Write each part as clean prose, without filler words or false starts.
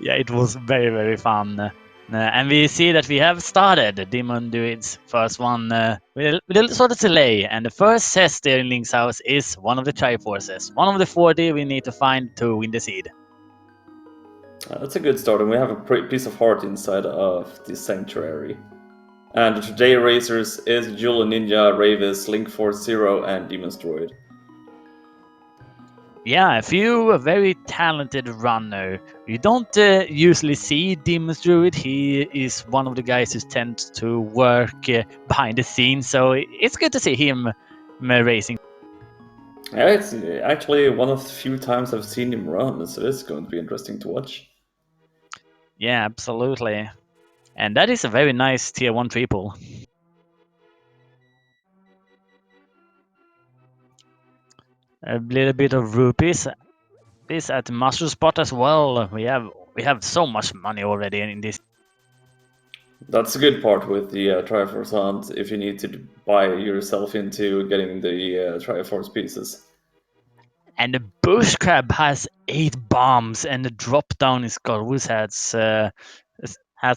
Yeah, it was very, very fun. And we see that we have started Demon Druid's first one with a little sort of delay. And the first chest there in Link's house is one of the Triforces. One of the 40 we need to find to win the seed. That's a good start, and we have a piece of heart inside of the sanctuary. And the today racers is Jewel Ninja, Ravis, Link Force Zero, and Demon's Droid. Yeah, a few very talented runner. You don't usually see Demon's Druid. He is one of the guys who tends to work behind the scenes, so it's good to see him racing. Yeah, it's actually one of the few times I've seen him run, so it's going to be interesting to watch. Yeah, absolutely. And that is a very nice tier 1 triple. A little bit of rupees. This at the mushroom spot as well. We have so much money already in this. That's a good part with the Triforce Hunt, if you need to buy yourself into getting the Triforce pieces. And the bush crab has 8 bombs, and the drop down is Garwus has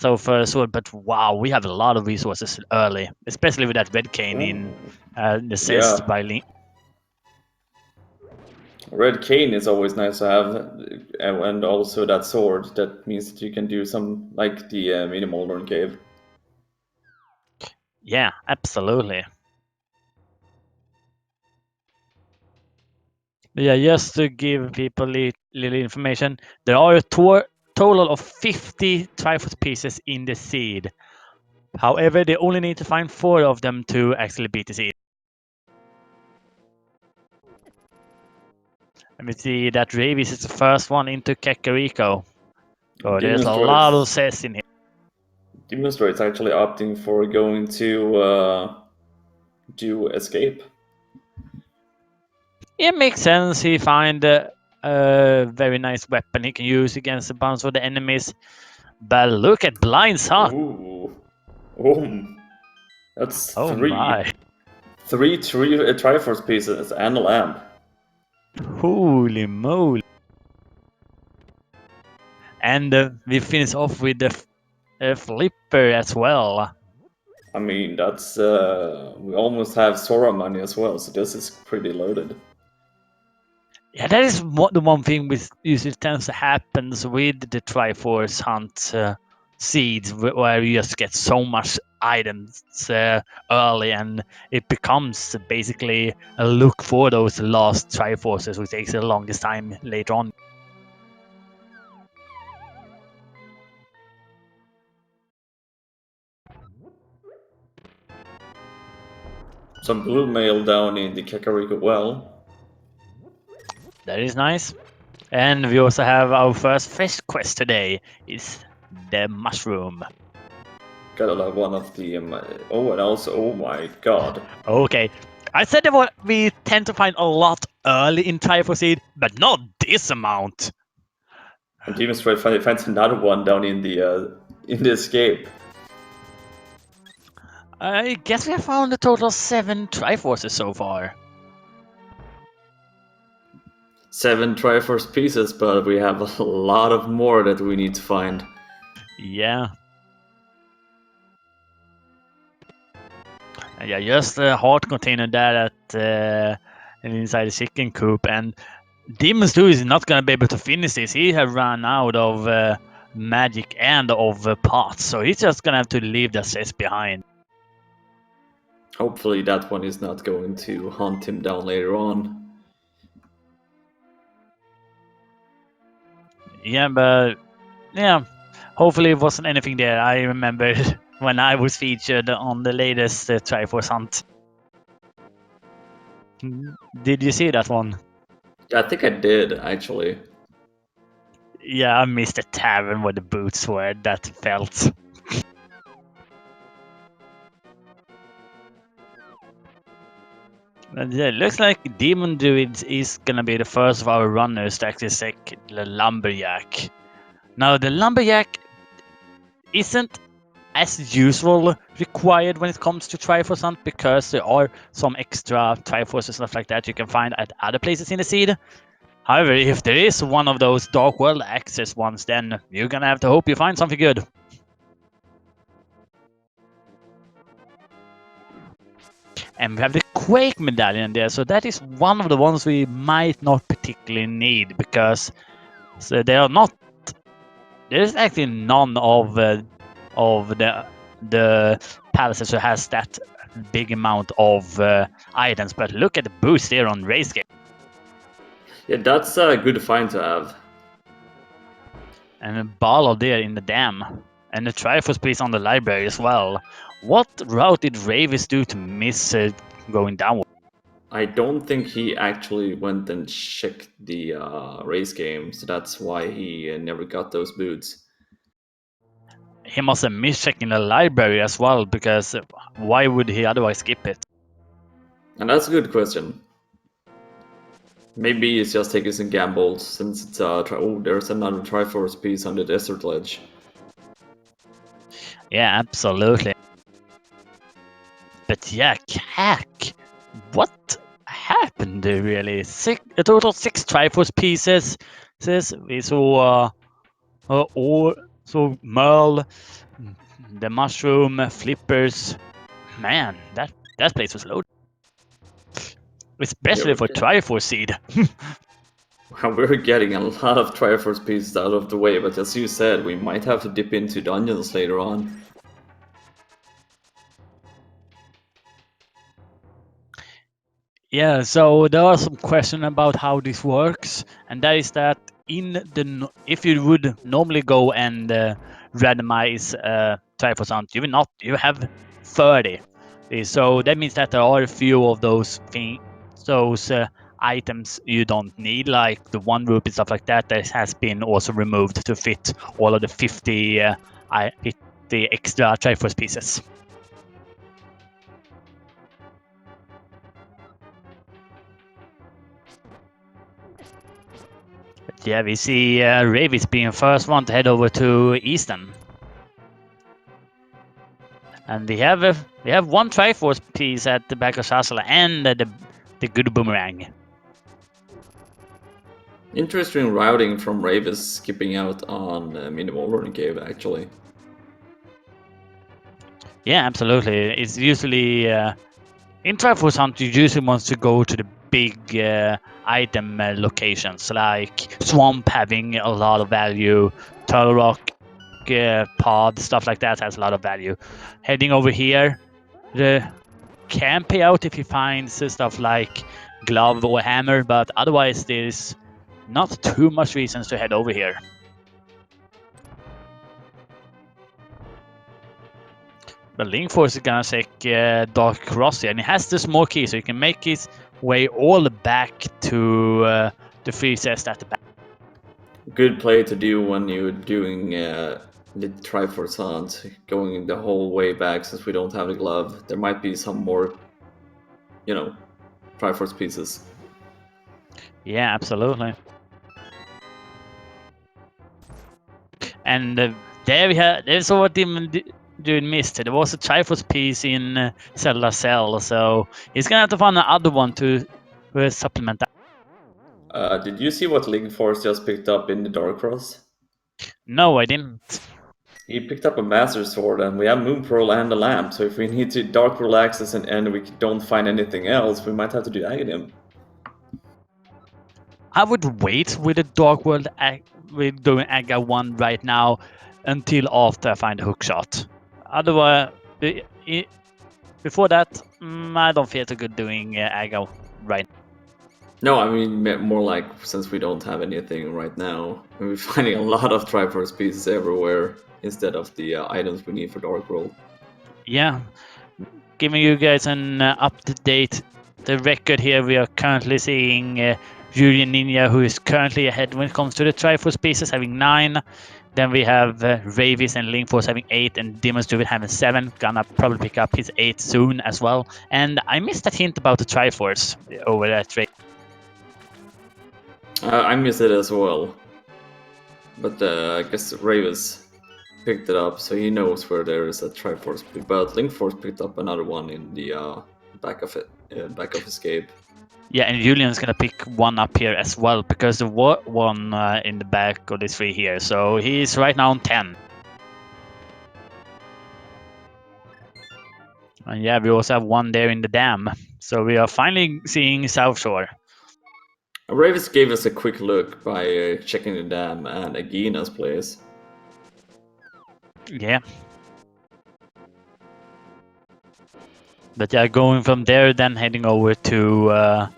our first sword. But wow, we have a lot of resources early, especially with that red cane in the chest Yeah. by Link. Red cane is always nice to have, and also that sword. That means that you can do some like the mini Moldorn cave. Yeah, absolutely. Yeah, just to give people little information, there are a total of 50 Triforce pieces in the seed. However, they only need to find 4 of them to actually beat the seed. Let me see that Ravis is the first one into Kakariko. So there's a lot of cess in here. Demon's Droid's actually opting for going to do escape. It makes sense. He find a very nice weapon he can use against a bunch of the enemies. But look at Blind Shot. Ooh. Oh, that's Oh three. my. Three Triforce pieces and a lamp. Holy moly. And we finish off with the flipper as well. I mean, that's we almost have Sora money as well, so this is pretty loaded. Yeah, that is the one thing which usually tends to happen with the Triforce Hunt seeds, where you just get so much items early, and it becomes basically a look for those lost Triforces, which takes the longest time later on. Some blue mail down in the Kakariko well. That is nice. And we also have our first fish quest today. Is the mushroom. Gotta love one of the oh, and also, oh my god. Okay, I said that we tend to find a lot early in Triforce Seed, but not this amount. And Demon's Droid finds another one down in the escape. I guess we have found a total of 7 Triforces so far. 7 Triforce pieces, but we have a lot of more that we need to find. Yeah. Yeah, just a heart container there at inside the chicken coop, and Demon Stew is not gonna be able to finish this. He have run out of magic and of pots, so he's just gonna have to leave the chest behind. Hopefully that one is not going to hunt him down later on. Yeah, but yeah, hopefully it wasn't anything there. I remember when I was featured on the latest Triforce Hunt. Did you see that one? I think I did, actually. Yeah, I missed the tavern where the boots were. That felt. Yeah, it looks like Demon Druid is gonna be the first of our runners to actually take the Lumberjack. Now, the Lumberjack isn't as usual required when it comes to Triforce Hunt, because there are some extra Triforce and stuff like that you can find at other places in the seed. However, if there is one of those Dark World access ones, then you're gonna have to hope you find something good. And we have the Quake medallion there, so that is one of the ones we might not particularly need, because they are not. There's actually none of the palaces who has that big amount of items. But look at the boost there on race game. Yeah, that's a good find to have. And a ball there in the dam. And the Trifoce piece on the library as well. What route did Ravis do to miss going downward? I don't think he actually went and checked the race game, so that's why he never got those boots. He must have missed checking the library as well, because why would he otherwise skip it? And that's a good question. Maybe he's just taking some gambles, since it's there's another Triforce piece on the desert ledge. Yeah, absolutely. But yeah, Cack, what happened there really? A total 6 Triforce pieces. We saw Merle, the mushroom, flippers. Man, that place was loaded. Especially for Triforce seed. We're getting a lot of Triforce pieces out of the way, but as you said, we might have to dip into dungeons later on. Yeah, so there are some questions about how this works, and that is that if you would normally go and randomize Triforce Hunt, you have 30. So that means that there are a few of those items you don't need, like the 1 rupee stuff like that has been also removed to fit all of the 50 extra Triforce pieces. Yeah, we see Ravis being first one to head over to Eastern. And we have one Triforce piece at the back of Sasala and the good boomerang. Interesting routing from Ravis skipping out on Minimal Learning Cave, actually. Yeah, absolutely. It's usually in Triforce Hunt, you usually want to go to the big item locations, like Swamp having a lot of value, Turtle Rock pod, stuff like that has a lot of value. Heading over here, the can pay out if he finds stuff like glove or hammer, but otherwise there's not too much reasons to head over here. But Linkforce is gonna take Dark Cross here, and he has the small key, so he can make his way all back to the free chest at the back. Good play to do when you're doing the Triforce Hunt, going the whole way back since we don't have the glove. There might be some more, Triforce pieces. Yeah, absolutely. And there's what Demon Dude missed. There was a Triforce piece in Zelda Cell, so he's gonna have to find another one to supplement that. Did you see what Linkforce just picked up in the Dark Cross? No, I didn't. He picked up a Master Sword, and we have Moon Pearl and a Lamp, so if we need to Dark World access and we don't find anything else, we might have to do Aghanim. I would wait with the Dark World with doing Aga 1 right now until after I find a hookshot. Otherwise, before that, I don't feel too good doing Aga right now. No, I mean more like since we don't have anything right now, and we're finding a lot of Triforce pieces everywhere instead of the items we need for Dark World. Yeah, giving you guys an up-to-date the record here. We are currently seeing Yuri Ninja, who is currently ahead when it comes to the Triforce pieces, having 9. Then we have Ravis and Linkforce having 8, and Demon's Druid having 7. Gonna probably pick up his 8 soon as well. And I missed that hint about the Triforce over that rate. I miss it as well, but I guess Ravis picked it up, so he knows where there is a Triforce. But Linkforce picked up another one in the back of escape. Yeah, and Julian's gonna pick one up here as well because there was one in the back of the 3 here, so he's right now on 10. And yeah, we also have one there in the dam, so we are finally seeing South Shore. Ravis gave us a quick look by checking the dam and Agina's place. Yeah. But yeah, going from there, then heading over to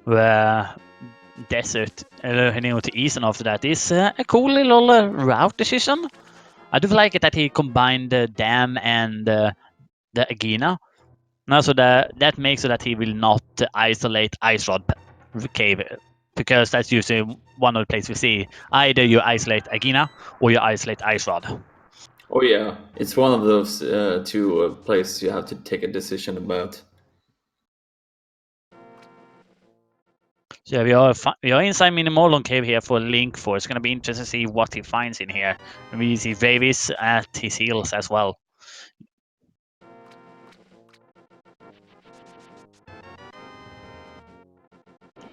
the desert, heading over to east, and after that is a cool little route decision. I do like it that he combined the dam and the Agina. Now, so that makes so that he will not isolate Ice Rod Cave, because that's usually one of the places we see. Either you isolate Agina or you isolate Ice Rod. Oh yeah, it's one of those two places you have to take a decision about. So yeah, we are inside Minimolon Cave here for Link 4. It's going to be interesting to see what he finds in here. And we see Ravis at his heels as well.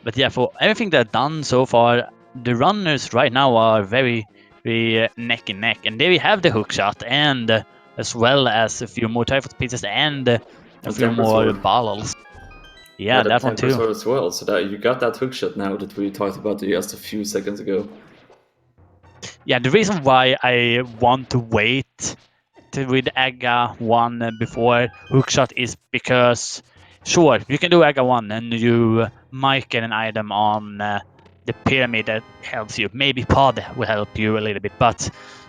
But yeah, for everything they've done so far, the runners right now are very neck and neck. And there we have the hook shot, and as well as a few more Trifoce pieces and a few temper more sword. battles. Yeah, the that one temper too. sword as well. So that you got that hook shot now that we talked about just a few seconds ago. Yeah, the reason why I want to wait with Aga 1 before hookshot is because, sure, you can do Aga 1 and you might get an item on the pyramid that helps you. Maybe Pod will help you a little bit, but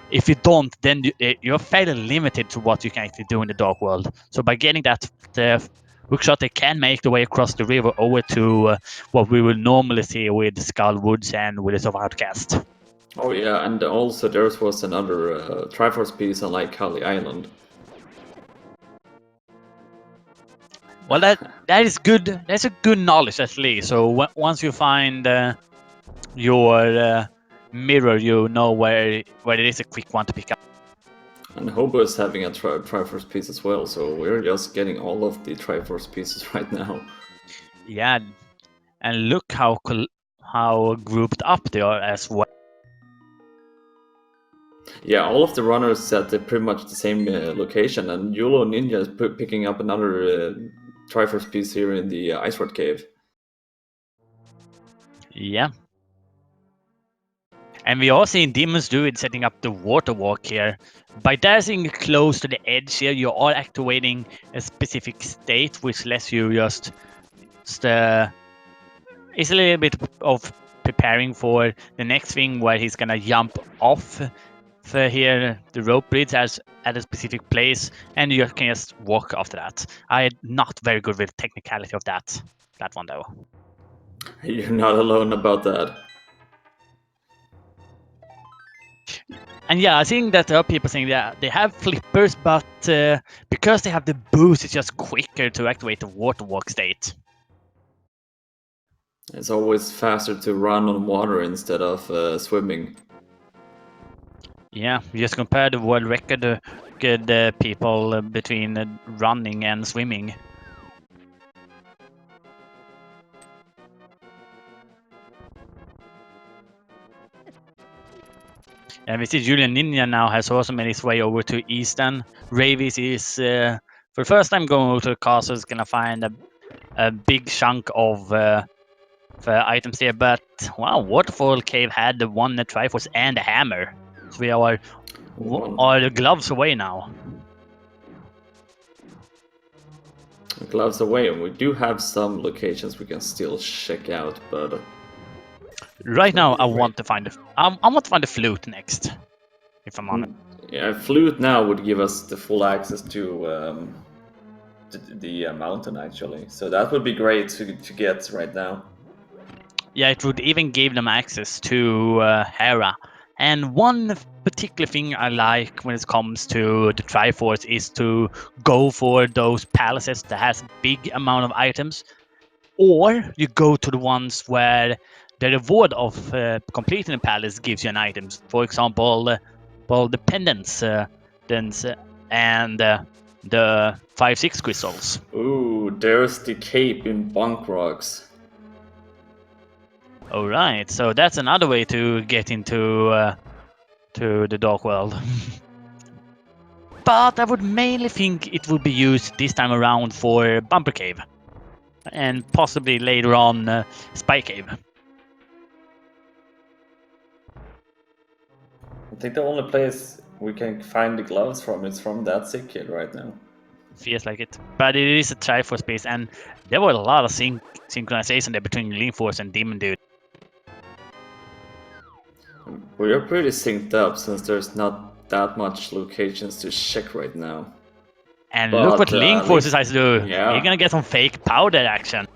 if you don't, then you're fairly limited to what you can actually do in the Dark World. So by getting that hookshot, they can make the way across the river over to what we will normally see with Skull Woods and Wilderness of Outcast. Oh yeah, and also there was another Triforce piece on like Kali Island. Well, that is good. That's a good knowledge at least. So once you find your mirror, you know where it is a quick one to pick up. And Hobo is having a Triforce piece as well, so we're just getting all of the Triforce pieces right now. Yeah, and look how grouped up they are as well. Yeah, all of the runners at pretty much the same location, and Yulo Ninja is picking up another Triforce piece here in the Ice Rod Cave. Yeah. And we are seeing Demon's Druid setting up the water walk here. By dancing close to the edge here, you are activating a specific state, which lets you just it's a little bit of preparing for the next thing where he's gonna jump off here the rope bridge at a specific place, and you can just walk after that. I'm not very good with the technicality of that one though. You're not alone about that. And yeah, I think that there are people saying that they have flippers, but because they have the boost, it's just quicker to activate the water walk state. It's always faster to run on water instead of swimming. Yeah, just compare the world record good people between running and swimming. And we see Julian Ninja now has also made his way over to Eastern. Ravis is, for the first time going over to the castle, is going to find a big chunk of items here. But, wow, Waterfall Cave had the one Triforce and a hammer. So we are the gloves away now. Gloves away, and we do have some locations we can still check out, but right now I want to find the flute next, if I'm honest. Yeah, flute now would give us the full access to the mountain actually, so that would be great to get right now. Yeah, it would even give them access to Hera. And one particular thing I like when it comes to the Triforce is to go for those palaces that has big amount of items, or you go to the ones where the reward of completing the palace gives you an item. For example, the pendants, and the 5-6 crystals. Ooh, there's the cape in Bunk Rocks. Alright, so that's another way to get into to the Dark World. But I would mainly think it would be used this time around for Bumper Cave. And possibly later on Spy Cave. I think the only place we can find the gloves from is from that sick kid right now. Feels like it. But it is a Trifoce base, and there were a lot of synchronization there between Link Force and Demon Dude. We are pretty synced up since there's not that much locations to check right now. And But, look what Link Force decides to do. yeah. You're gonna get some fake powder action.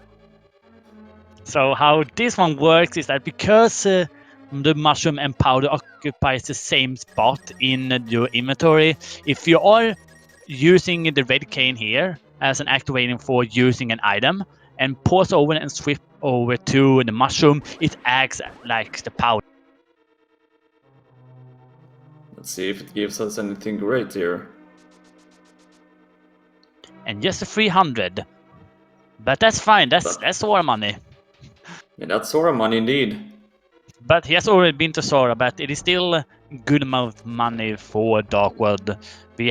So how this one works is that because the mushroom and powder occupies the same spot in your inventory, if you are using the red cane here as an activating for using an item and pause over and switch over to the mushroom, it acts like the powder. Let's see if it gives us anything great here. And just a 300. But that's fine, that's Sora money. Yeah, that's Sora money indeed. But he has already been to Sora, but it is still a good amount of money for Dark World. We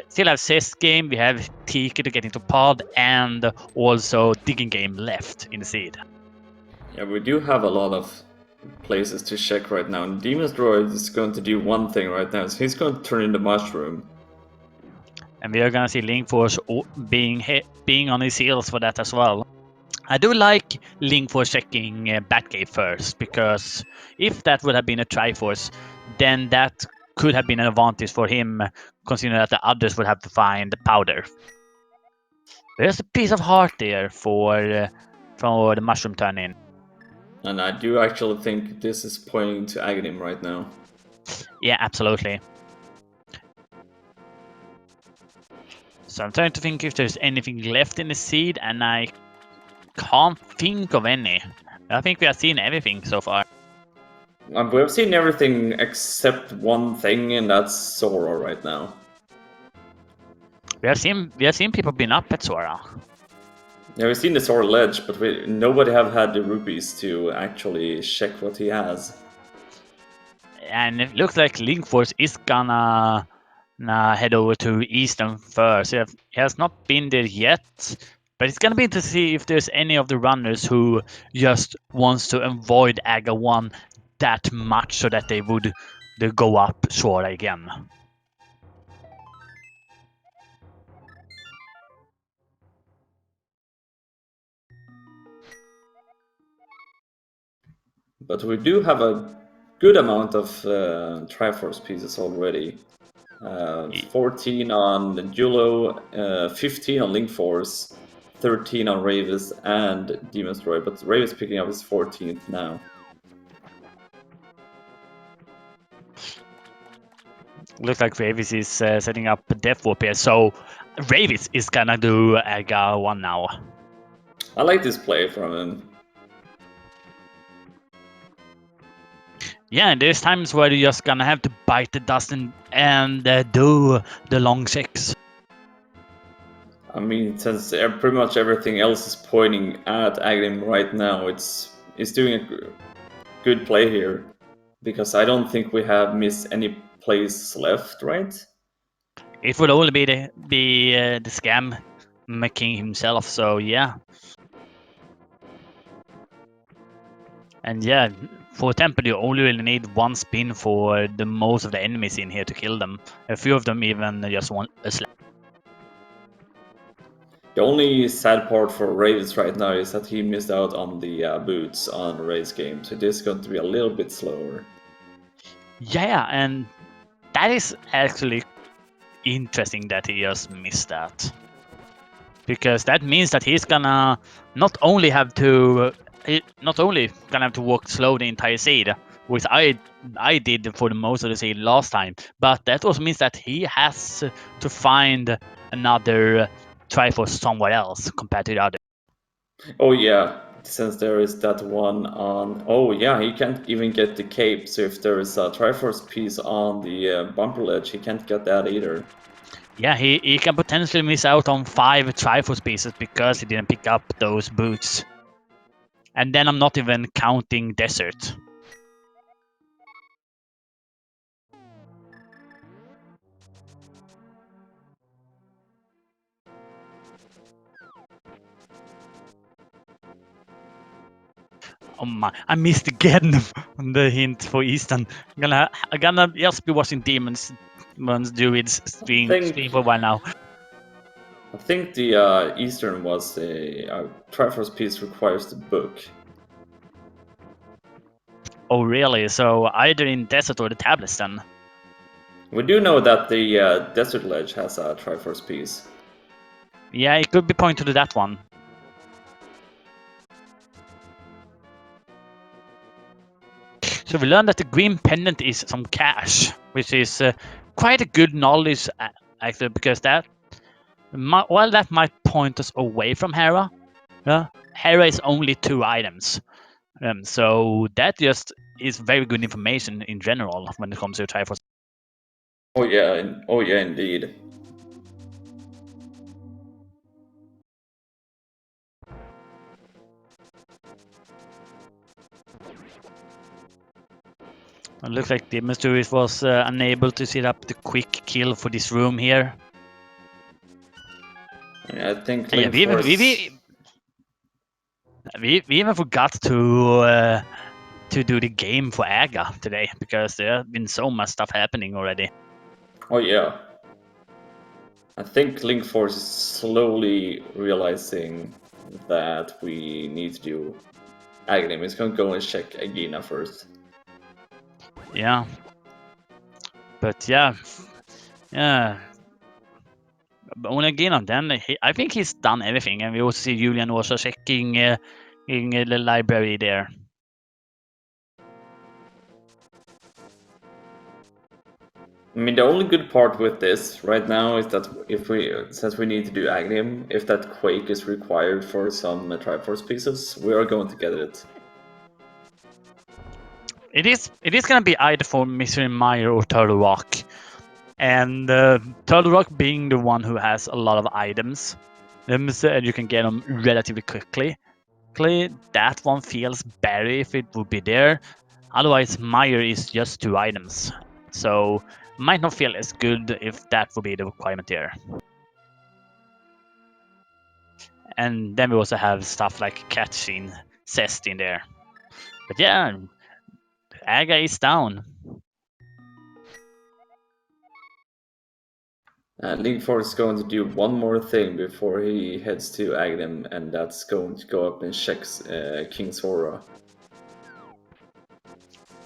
still have Cess game, we have Tiki to get into Pod, and also Digging game left in the seed. Yeah, we do have a lot of places to check right now. And Demon's Droid is going to do one thing right now, so he's going to turn in the mushroom. And we are gonna see Link Force being on his heels for that as well. I do like Link Force checking Batcave first, because if that would have been a Triforce, then that could have been an advantage for him, considering that the others would have to find the powder. There's a piece of heart there for the mushroom turn in. And I do actually think this is pointing to Aghanim right now. Yeah, absolutely. So I'm trying to think if there's anything left in the seed, and I can't think of any. I think we have seen everything so far. We've seen everything except one thing, and that's Sora right now. We have seen people been up at Sora. Yeah, we've seen the Sora ledge, but nobody have had the rupees to actually check what he has. And it looks like Link Force is gonna head over to Eastern first. He has not been there yet, but it's gonna be interesting to see if there's any of the runners who just wants to avoid Aga 1 that much so that they would go up Sora again. But we do have a good amount of Triforce pieces already. 14 on Julo, 15 on Link Force, 13 on Ravis and Demon's Droid, but Ravis picking up his 14th now. Looks like Ravis is setting up Death Warp here, so Ravis is gonna do Aga 1 now. I like this play from him. Yeah, there's times where you're just gonna have to bite the dust and do the long 6. I mean, since pretty much everything else is pointing at Aghanim right now, it's doing a good play here. Because I don't think we have missed any plays left, right? It would only be the scam making himself, so yeah. And yeah, for Temple you only really need one spin for the most of the enemies in here to kill them. A few of them even just want a slap. The only sad part for Ravis right now is that he missed out on the boots on race game, so this is going to be a little bit slower. Yeah, and that is actually interesting that he just missed that. Because that means that he's gonna not only have to walk slow the entire seed, which I did for the most of the seed last time, but that also means that he has to find another Triforce somewhere else compared to the other. Oh yeah, since there is that one on... Oh yeah, he can't even get the cape, so if there is a Triforce piece on the bumper ledge, he can't get that either. Yeah, he can potentially miss out on 5 Trifoce pieces because he didn't pick up those boots. And then I'm not even counting desert. Oh my, I missed again on the hint for Eastern. I'm gonna just be watching Demons Druids stream for a while now. I think the Eastern was a Triforce piece requires the book. Oh really? So either in Desert or the tablets then? We do know that the Desert Ledge has a Triforce piece. Yeah, it could be pointed to that one. So we learned that the green pendant is some cash, which is quite a good knowledge actually, because while that might point us away from Hera, Hera is only 2 items. So that just is very good information in general when it comes to Triforce. Oh yeah, indeed. It looks like the mystery was unable to set up the quick kill for this room here. Yeah, I think Yeah, we even forgot to do the game for Aga today because there have been so much stuff happening already. Oh yeah. I think Link Force is slowly realizing that we need to do Aghanim. He's gonna go and check Agina first. Yeah. But yeah. But when again, then I think he's done everything, and we also see Julian also checking in the library there. I mean, the only good part with this right now is that since we need to do Aghanim, if that Quake is required for some Triforce pieces, we are going to get it. It is gonna be either for Mr. Meyer or Turtle Rock, and Turtle Rock being the one who has a lot of items, and you can get them relatively quickly. That one feels better if it would be there. Otherwise, Meyer is just 2 items, so might not feel as good if that would be the requirement there. And then we also have stuff like catching Zest in there. But yeah, Aga is down. Link Force is going to do one more thing before he heads to Aghanim, and that's going to go up and check King Sora.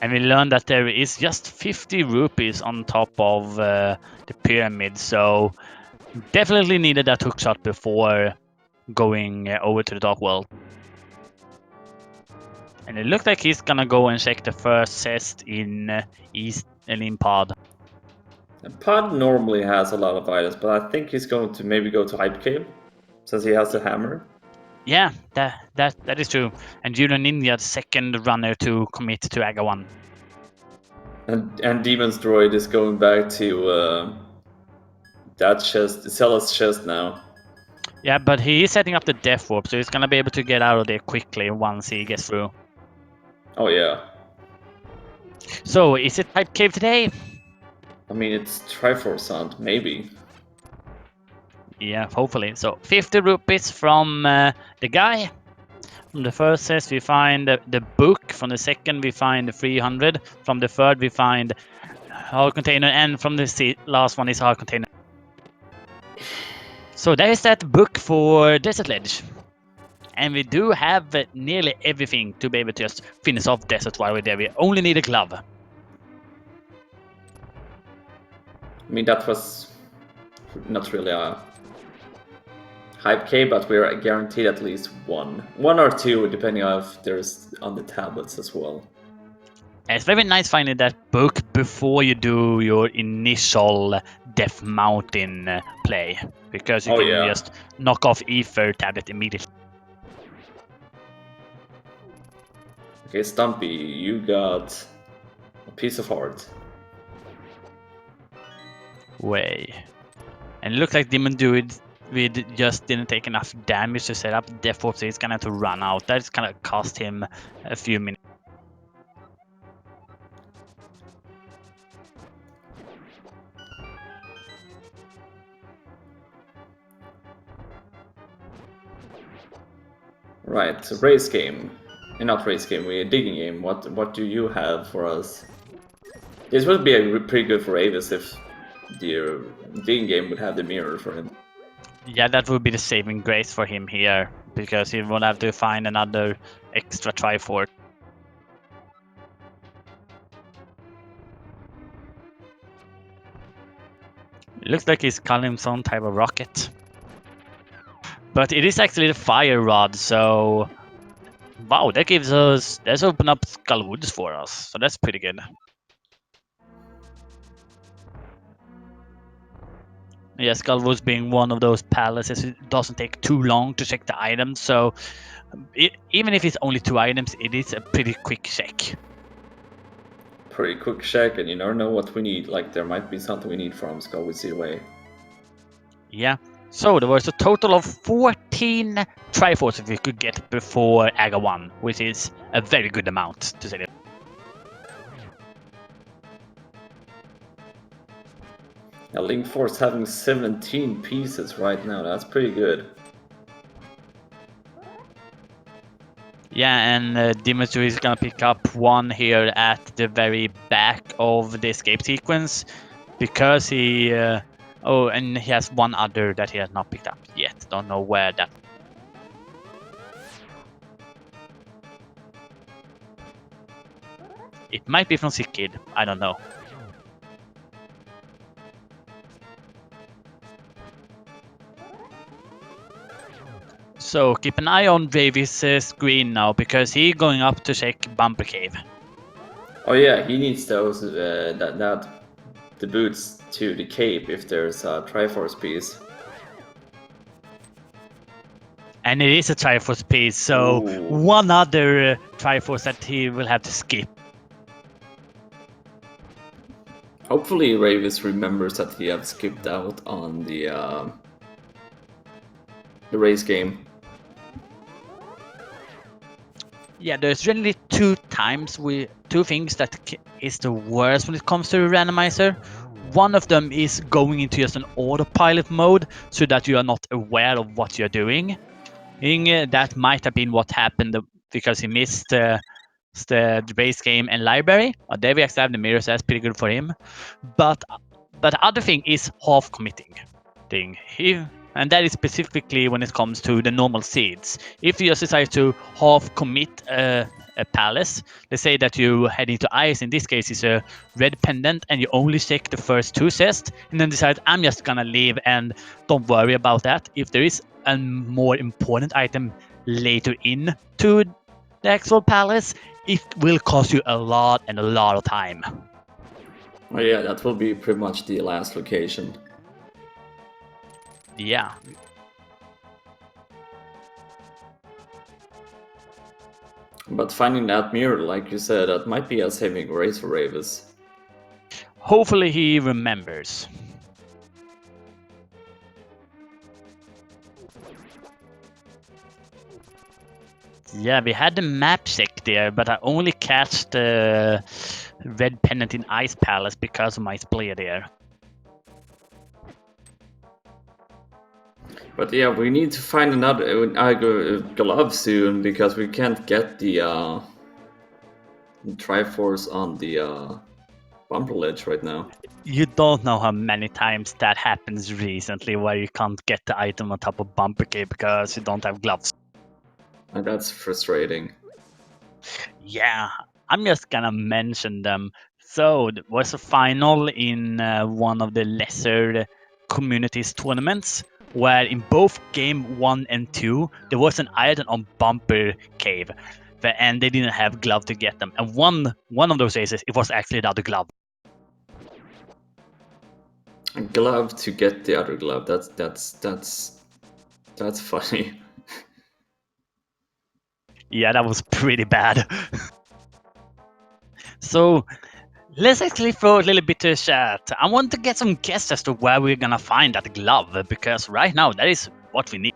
And we learned that there is just 50 rupees on top of the pyramid, so definitely needed that hookshot before going over to the Dark World. And it looks like he's gonna go and check the first Zest in East in Pod. And Pod normally has a lot of items, but I think he's going to maybe go to Hype Cave, since he has the hammer. Yeah, that is true. And Julian Ninja, the second runner to commit to Aga 1. And Demon's Droid is going back to that chest, Zealous chest now. Yeah, but he is setting up the Death Warp, so he's gonna be able to get out of there quickly once he gets through. Oh yeah. So, is it Hype Cave today? I mean, it's Triforce Hunt, maybe. Yeah, hopefully. So, 50 rupees from the guy. From the first Zest, we find the book. From the second, we find 300. From the third, we find hard container. And from the last one is hard container. So, there is that book for Desert Ledge. And we do have nearly everything to be able to just finish off Desert while we're there. We only need a glove. I mean, that was not really a Hype K, but we're guaranteed at least one or two, depending on if there's on the tablets as well. It's very nice finding that book before you do your initial Death Mountain play, because you can just knock off Ether tablet immediately. Okay, Stumpy, you got a piece of heart. Way. And it looks like Demon Druid just didn't take enough damage to set up Death Orb, so he's gonna have to run out. That's gonna cost him a few minutes. Right, so race game. Not race game, we're a digging game. What do you have for us? This would be pretty good for Avis if the digging game would have the mirror for him. Yeah, that would be the saving grace for him here, because he won't have to find another extra Triforce. It looks like he's calling some type of rocket. But it is actually the fire rod, so wow, that gives us, let's open up Skull Woods for us, so that's pretty good. Yeah, Skull Woods being one of those palaces, it doesn't take too long to check the items, so even if it's only 2 items, it is a pretty quick check. Pretty quick check, and you never know what we need. Like, there might be something we need from Skull Woods either way. Yeah, so there was a total of 14 Triforces we could get before Aga 1, which is a very good amount, to say that. Now, Link Force having 17 pieces right now, that's pretty good. Yeah, and Dimitri is gonna pick up 1 here at the very back of the escape sequence, because he... oh, and he has 1 other that he has not picked up yet. Don't know where that... It might be from Sick Kid, I don't know. So keep an eye on Davis' screen now, because he's going up to check Bumper Cave. Oh yeah, he needs those, the boots to the cape if there's a Triforce piece. And it is a Triforce piece, so Ooh. 1 other Triforce that he will have to skip. Hopefully Ravis remembers that he have skipped out on the race game. Yeah, there's generally 2 things that is the worst when it comes to randomizer. One of them is going into just an autopilot mode, so that you are not aware of what you're doing. That might have been what happened because he missed the base game and library. There we actually have the mirror, so that's pretty good for him. But the other thing is half committing thing. And that is specifically when it comes to the normal seeds. If you just decide to half commit a palace, let's say that you head into ice, in this case is a red pendant, and you only check the first 2 chests, and then decide I'm just gonna leave and don't worry about that. If there is a more important item later in to the actual palace, it will cost you a lot of time. Oh yeah, that will be pretty much the last location. Yeah. But finding that mirror, like you said, that might be a saving grace for Ravis. Hopefully he remembers. Yeah, we had the map check there, but I only catched the red pendant in Ice Palace because of my player there. But yeah, we need to find another glove soon, because we can't get the Triforce on the bumper ledge right now. You don't know how many times that happens recently, where you can't get the item on top of Bumper Cave because you don't have gloves. And that's frustrating. Yeah, I'm just gonna mention them. So there was a final in one of the lesser communities tournaments, where in both game 1 and 2 there was an item on Bumper Cave, and they didn't have glove to get them. And one of those cases, it was actually the other glove. A glove to get the other glove. That's funny. Yeah, that was pretty bad. So Let's actually throw a little bit to the chat. I want to get some guesses as to where we're gonna find that glove, because right now that is what we need.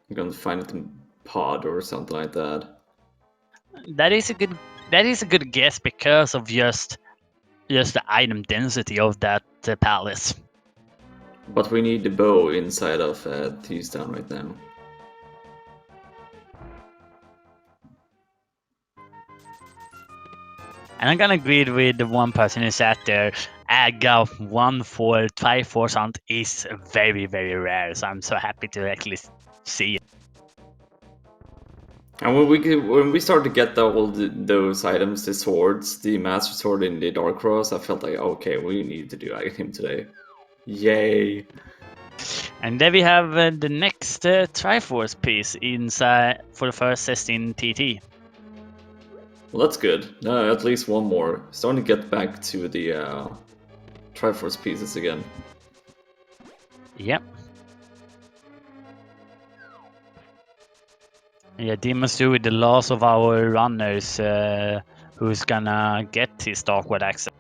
I'm gonna find it in pod or something like that. That is a good guess because of just the item density of that palace. But we need the bow inside of Thieves Town right now. And I'm gonna agree with the one person who sat there. Aga 1 for Trifoce hunt is very, very rare, so I'm so happy to actually see it. And when we start to get those items, the swords, the Master Sword and the Dark Cross, I felt like, okay, we need to do him today. Yay! And there we have the next Triforce piece inside for the first test in TT. Well, that's good. At least one more. Starting to get back to the Triforce pieces again. Yep. Yeah, Demon's do with the loss of our runners, who's gonna get his Darkwood access.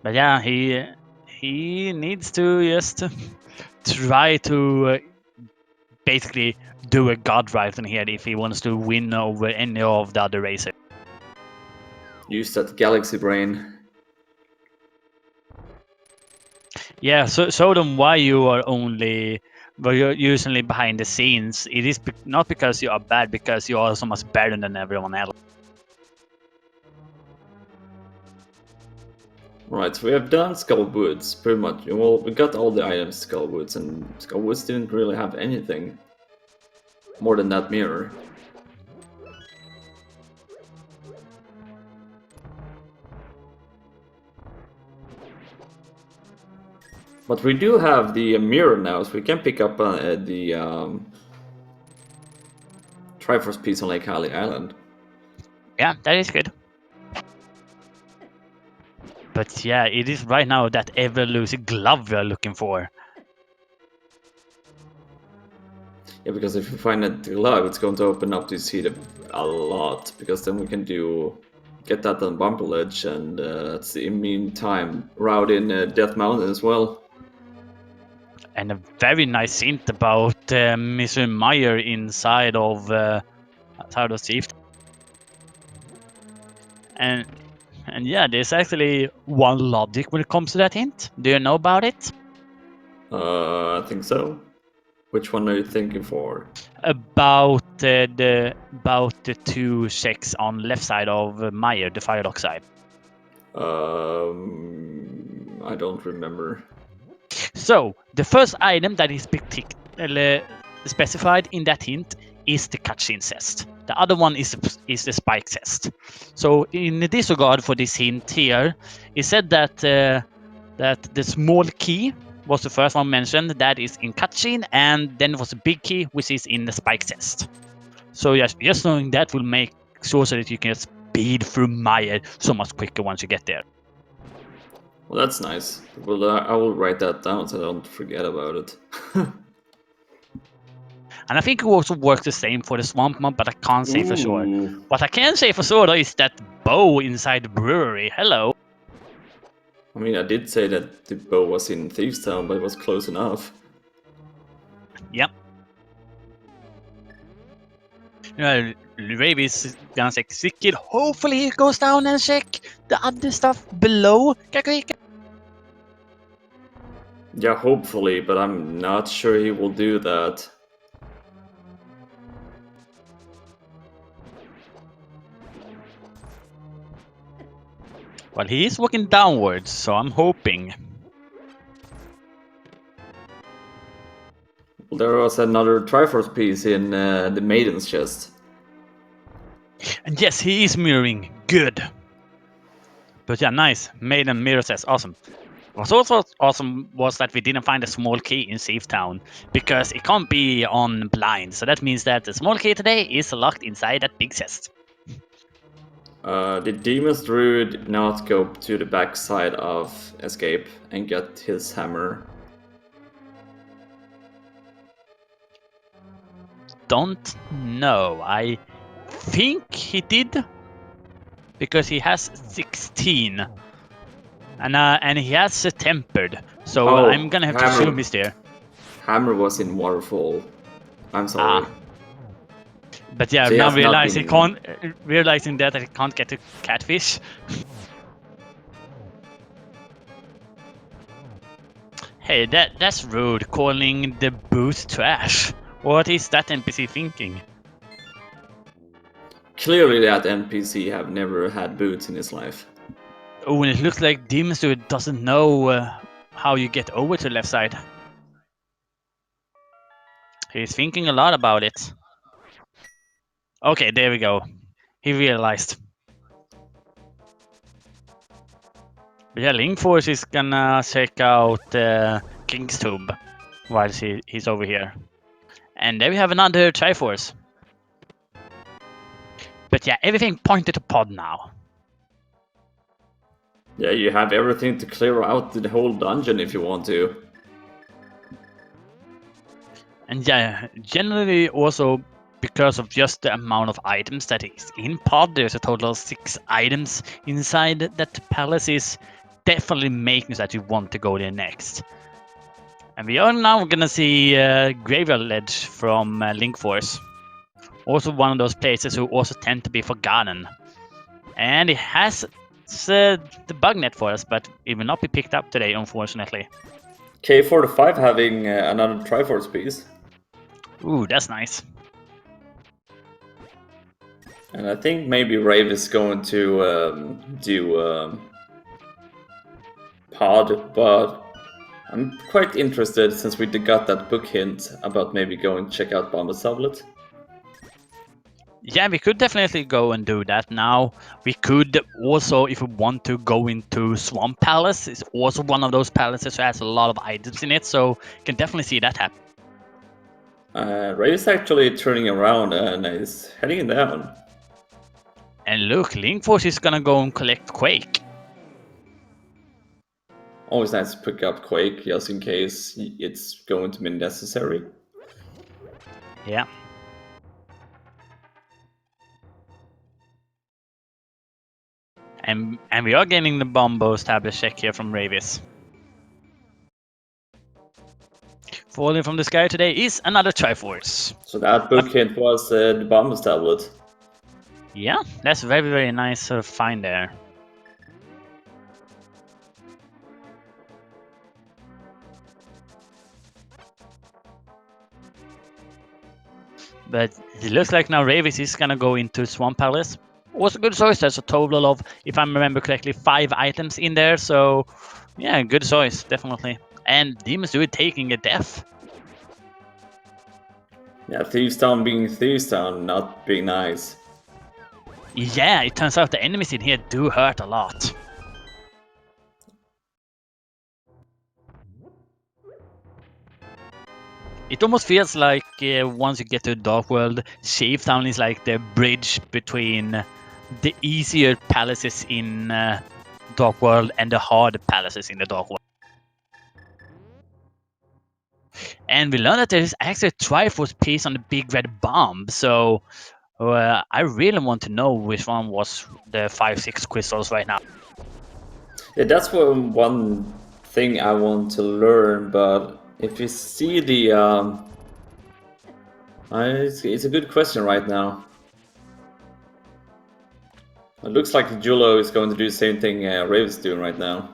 But yeah, he needs to just try to basically do a god right in here if he wants to win over any of the other racers. Use that galaxy brain. Yeah, so show them why you are only, but you're usually behind the scenes. It is not because you are bad, because you are so much better than everyone else. Right, so we have done Skullwoods, pretty much. Well, we got all the items Skullwoods, and Skullwoods didn't really have anything more than that mirror. But we do have the mirror now, so we can pick up the Triforce piece on Lake Halley Island. Yeah, that is good. But yeah, it is right now that ever-elusive glove we are looking for. Yeah, because if we find that glove, it's going to open up this heat a lot, because then we can get that on Bumper Ledge, and at the meantime route in Death Mountain as well. And a very nice hint about Mr. Meyer inside of Chief. And yeah, there's actually one logic when it comes to that hint. Do you know about it? I think so. Which one are you thinking for? About the two checks on left side of Meyer, the Firelock side. I don't remember. So the first item that is specified in that hint is the cutscene chest. The other one is the spike chest. So in disregard for this hint here, it said that that the small key was the first one mentioned, that is in cutscene, and then was a big key which is in the spike chest. So yes, just knowing that will make sure so that you can speed through Maya so much quicker once you get there. Well, that's nice. Well, I will write that down so I don't forget about it. And I think it also works the same for the Swamp Mob, but I can't say for sure. Ooh. What I can say for sure though is that bow inside the brewery. Hello. I mean, I did say that the bow was in Thieves Town, but it was close enough. Yep. Ravi's gonna say Sickid. Hopefully he goes down and check the other stuff below. Yeah, hopefully, but I'm not sure he will do that. Well, he is walking downwards, so I'm hoping. Well, there was another Triforce piece in the Maiden's chest. And yes, he is mirroring. Good. But yeah, nice. Maiden mirror says awesome. What's also awesome was that we didn't find a small key in Safe Town, because it can't be on blind. So that means that the small key today is locked inside that big chest. Did Demon's Druid not go to the backside of Escape and get his hammer? Don't know. I think he did. because he has 16. And he has a tempered, so I'm gonna have to assume he's there. Hammer was in Waterfall. I'm sorry. But yeah, So he now has not been... realizing that I can't get a catfish. Hey, that's rude, calling the booth trash. What is that NPC thinking? Clearly that NPC have never had boots in his life. Oh, and it looks like Demon Steward doesn't know how you get over to the left side. He's thinking a lot about it. Okay, there we go. He realized. But yeah, Link Force is gonna check out King's Tomb while he's over here. And there we have another Triforce. But yeah, everything pointed to Pod now. Yeah, you have everything to clear out the whole dungeon if you want to. And yeah, generally also because of just the amount of items that is in Pod, there's a total of 6 items inside that palace is definitely making that you want to go there next. And we are now gonna see Graveyard Ledge from Link Force. Also one of those places who also tend to be forgotten. And it has the bug net for us, but it will not be picked up today, unfortunately. K45 having another Triforce piece. Ooh, that's nice. And I think maybe Rave is going to do Pod, but I'm quite interested since we got that book hint about maybe going to check out Bomber's Tablet. Yeah, we could definitely go and do that now. We could also, if we want to, go into Swamp Palace. It's also one of those palaces that has a lot of items in it, so you can definitely see that happen. Rave is actually turning around and is heading down. And look, Link Force is gonna go and collect Quake. Always nice to pick up Quake just in case it's going to be necessary. Yeah. And we are getting the Bombo established check here from Ravis. Falling from the sky today is another Triforce. So that book hint was the Bomber's Tablet. Yeah, that's very, very nice find there. But it looks like now Ravis is gonna go into Swamp Palace. Was a good choice. There's a total of, if I remember correctly, 5 items in there. So yeah, good choice, definitely. And Demon Steward taking a death. Yeah, Thieves Town being Thieves Town, not being nice. Yeah, it turns out the enemies in here do hurt a lot. It almost feels like once you get to Dark World, Shave Town is like the bridge between the easier palaces in Dark World and the hard palaces in the Dark World. And we learned that there is actually a Triforce piece on the big red bomb, so I really want to know which one was the 5-6 crystals right now. Yeah, that's one thing I want to learn, but if you see the... it's a good question right now. It looks like Julo is going to do the same thing Rave is doing right now.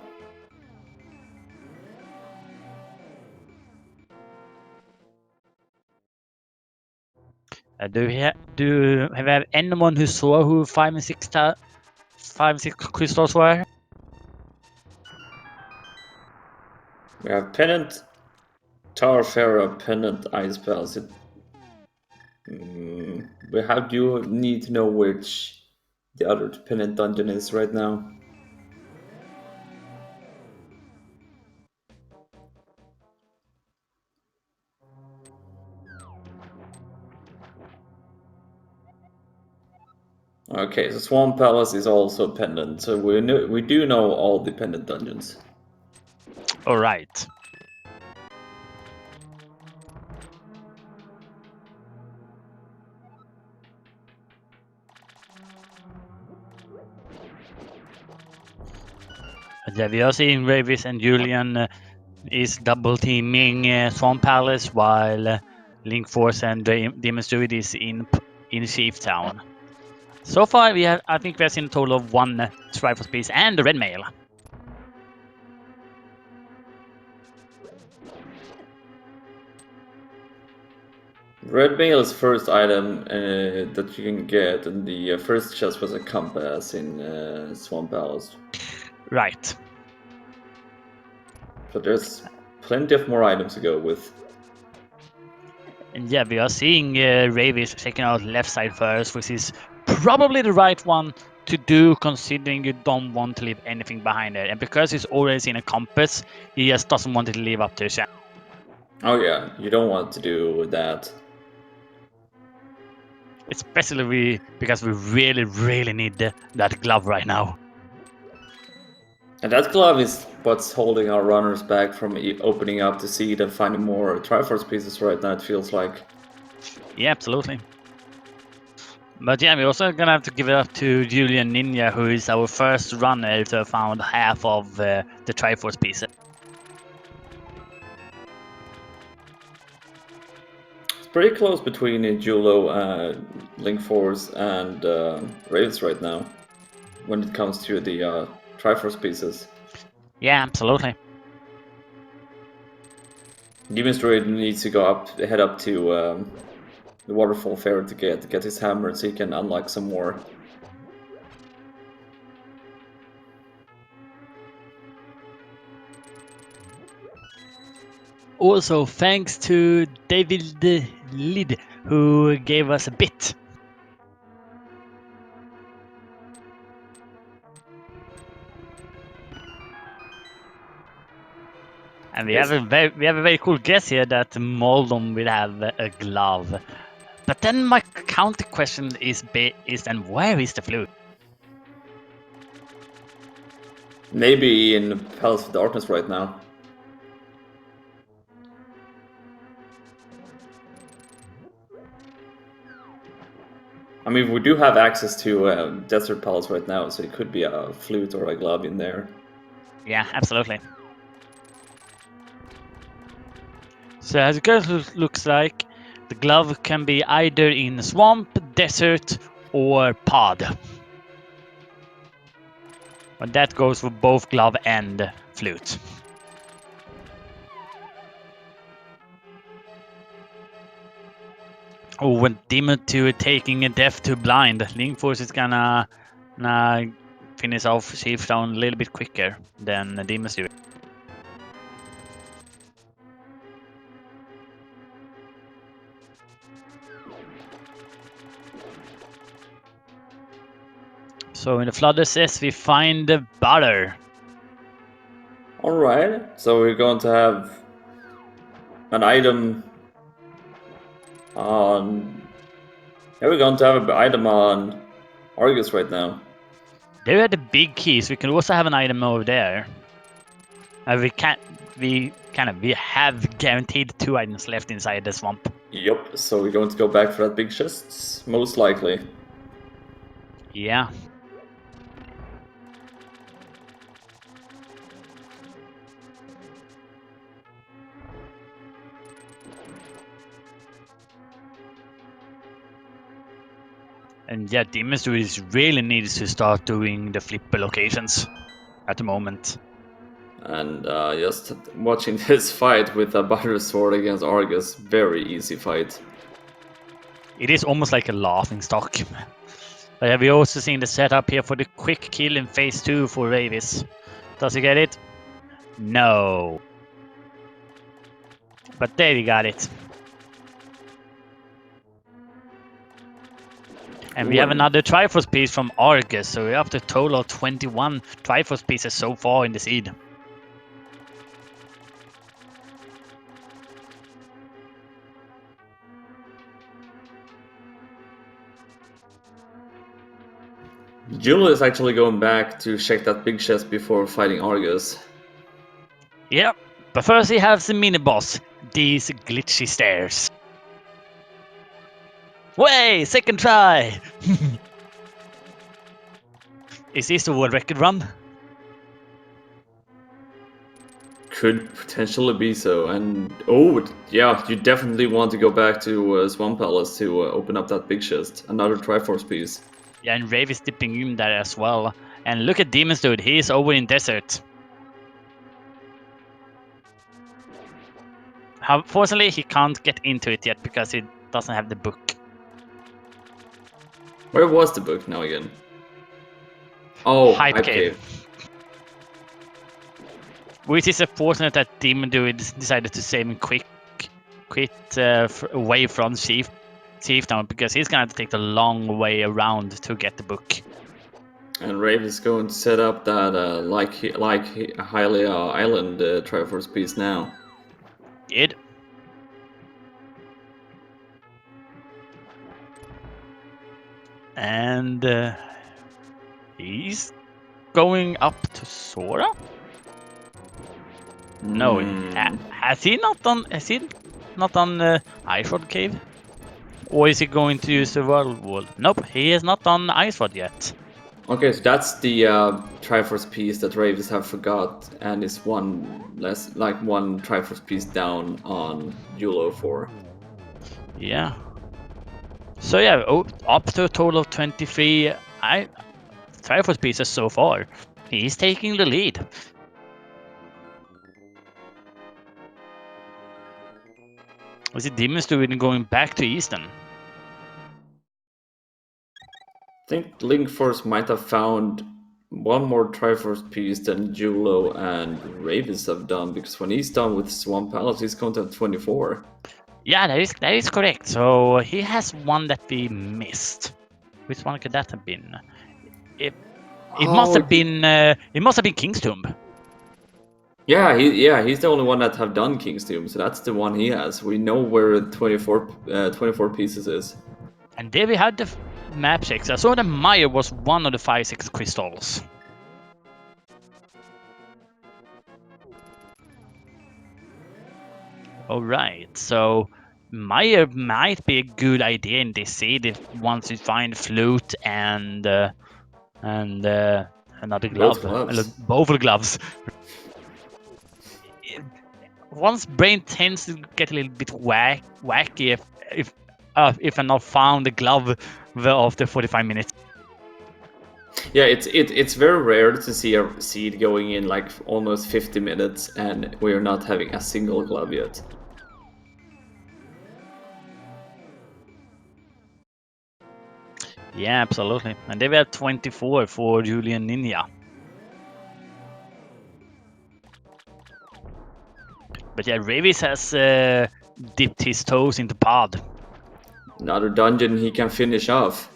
Do we have anyone who saw who 5 and 6 crystals were? We have Pennant, Tarfera, Pennant, Ice Palace. But how do you need to know which the other Pennant dungeon is right now? Okay, so Swamp Palace is also Pendant, so we do know all the Pendant dungeons. All right. Yeah, we are seeing Ravis and Julian is double teaming Swamp Palace while Link Force and Demon Druid is in Chief Town. So far, I think we have seen a total of one Trifoce piece and the red mail. Red Mail's first item that you can get in the first chest was a compass in Swamp Palace. Right. But there's plenty of more items to go with. And yeah, we are seeing Ravis checking out left side first, which is probably the right one to do considering you don't want to leave anything behind there. And because he's already seen a compass, he just doesn't want it to leave up to his. Oh yeah, you don't want to do that. Especially because we really, really need that glove right now. And that glove is what's holding our runners back from opening up the seed and finding more Triforce pieces right now, it feels like. Yeah, absolutely. But yeah, we're also gonna have to give it up to Julian Ninja, who is our first runner to have found half of the Triforce pieces. It's pretty close between Julo, Link Force, and Ravens right now when it comes to the Triforce pieces. Yeah, absolutely. Demon's Druid needs to head up to the Waterfall Fair to get his hammer so he can unlock some more. Also, thanks to David Lid, who gave us a bit. And we have a very cool guess here that Moldon will have a glove. But then my counter question is then where is the flute? Maybe in Palace of Darkness right now. I mean, we do have access to Desert Palace right now, so it could be a flute or a glove in there. Yeah, absolutely. So as it looks like, the glove can be either in swamp, desert, or pod. But that goes for both glove and flute. Oh, when Demon 2 taking a death to blind, Link Force is gonna finish off Chief Town a little bit quicker than Demon's doing. So in the Flood SS we find the butter. Alright, so we're going to have an item on... Yeah, we're going to have an item on Argus right now. There are the big keys. We can also have an item over there. We have guaranteed 2 items left inside the swamp. Yup, so we're going to go back for that big chest, most likely. Yeah. And yeah, Demon Studios really needs to start doing the flipper locations at the moment. And just watching this fight with a butter sword against Argus, very easy fight. It is almost like a laughing stock. But have we also seen the setup here for the quick kill in phase 2 for Ravis? Does he get it? No. But there he got it. And we have another Triforce piece from Argus, so we're up to a total of 21 Triforce pieces so far in the seed. Jula is actually going back to check that big chest before fighting Argus. Yep, but first he has the mini-boss, these glitchy stairs. Way! Second try! Is this the world record run? Could potentially be so, and yeah, you definitely want to go back to Swamp Palace to open up that big chest. Another Triforce piece. Yeah, and Rave is dipping in there as well. And look at Demon's Dude, he's over in Desert. Fortunately, he can't get into it yet because he doesn't have the book. Where was the book now again? Oh, Hype Hype Cave. Cave. Which is unfortunate that Demon Dude decided to save him quit away from Chief Town, because he's gonna have to take the long way around to get the book. And Rave is going to set up that Hylia Island Triforce piece now. Good. And he's going up to Sora? No, has he not done Ice Rod Cave? Or is he going to use the World Wall? Nope, he has not done Ice Rod yet. Okay, so that's the Triforce piece that Raves have forgot, and is one Triforce piece down on Yulo 4. Yeah. So yeah, up to a total of 23 Triforce pieces so far. He's taking the lead. Was it Demon's Dude going back to Eastern? I think Link Force might have found one more Triforce piece than Julo and Ravis have done, because when he's done with Swamp Palace, he's going to have 24. Yeah, that is correct. So he has one that we missed. Which one could that have been? It must have been King's Tomb. Yeah, he's the only one that have done King's Tomb, so that's the one he has. We know where 24 pieces is. And there we had the map checks. I saw that Maya was one of the 5-6 crystals. Alright, so Maya might be a good idea in this seed if once you find flute and another glove. Both gloves. One's brain tends to get a little bit wacky if I not found the glove after 45 minutes. Yeah, it's very rare to see a seed going in like almost 50 minutes and we're not having a single glove yet. Yeah, absolutely. And they were 24 for Julian Ninja. But yeah, Ravis has dipped his toes into pod. Another dungeon he can finish off.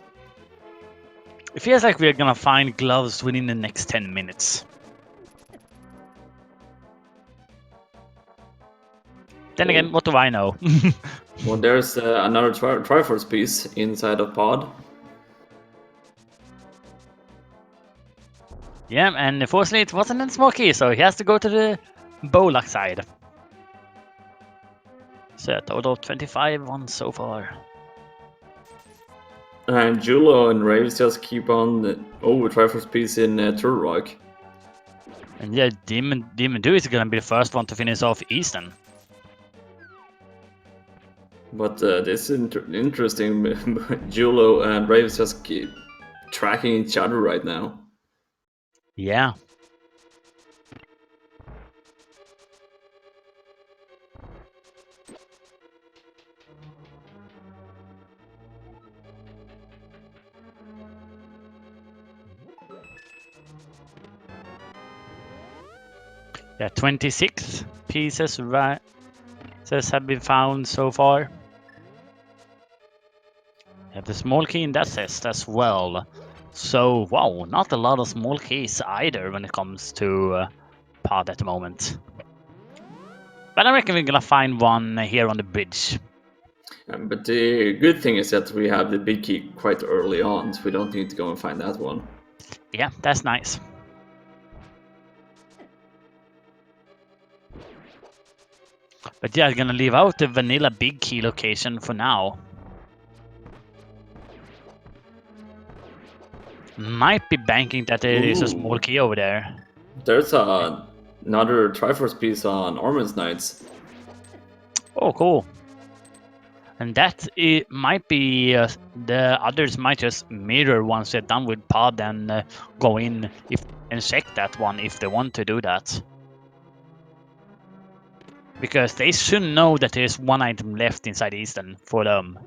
It feels like we're gonna find gloves within the next 10 minutes. Then again, what do I know? Well, there's another Triforce piece inside of pod. Yeah, and unfortunately it wasn't in Smoky, so he has to go to the Bolak side. So a total of 25 ones so far. And Julo and Raves just keep on Triforce piece in Turrock. And yeah, Demon Do is gonna be the first one to finish off Eastern. But this is interesting. Julo and Raves just keep tracking each other right now. Yeah. Yeah, 26 pieces have been found so far. We have the small key in that chest as well. So, wow, not a lot of small keys either when it comes to pod at the moment. But I reckon we're gonna find one here on the bridge. But the good thing is that we have the big key quite early on, so we don't need to go and find that one. Yeah, that's nice. But yeah, I'm gonna leave out the vanilla big key location for now. Might be banking that there is a small key over there. There's a Another Triforce piece on Ormond's Knights. Oh, cool. And that it might be the others might just mirror once they're done with pod and go in and check that one if they want to do that. Because they should know that there's one item left inside Eastern for them.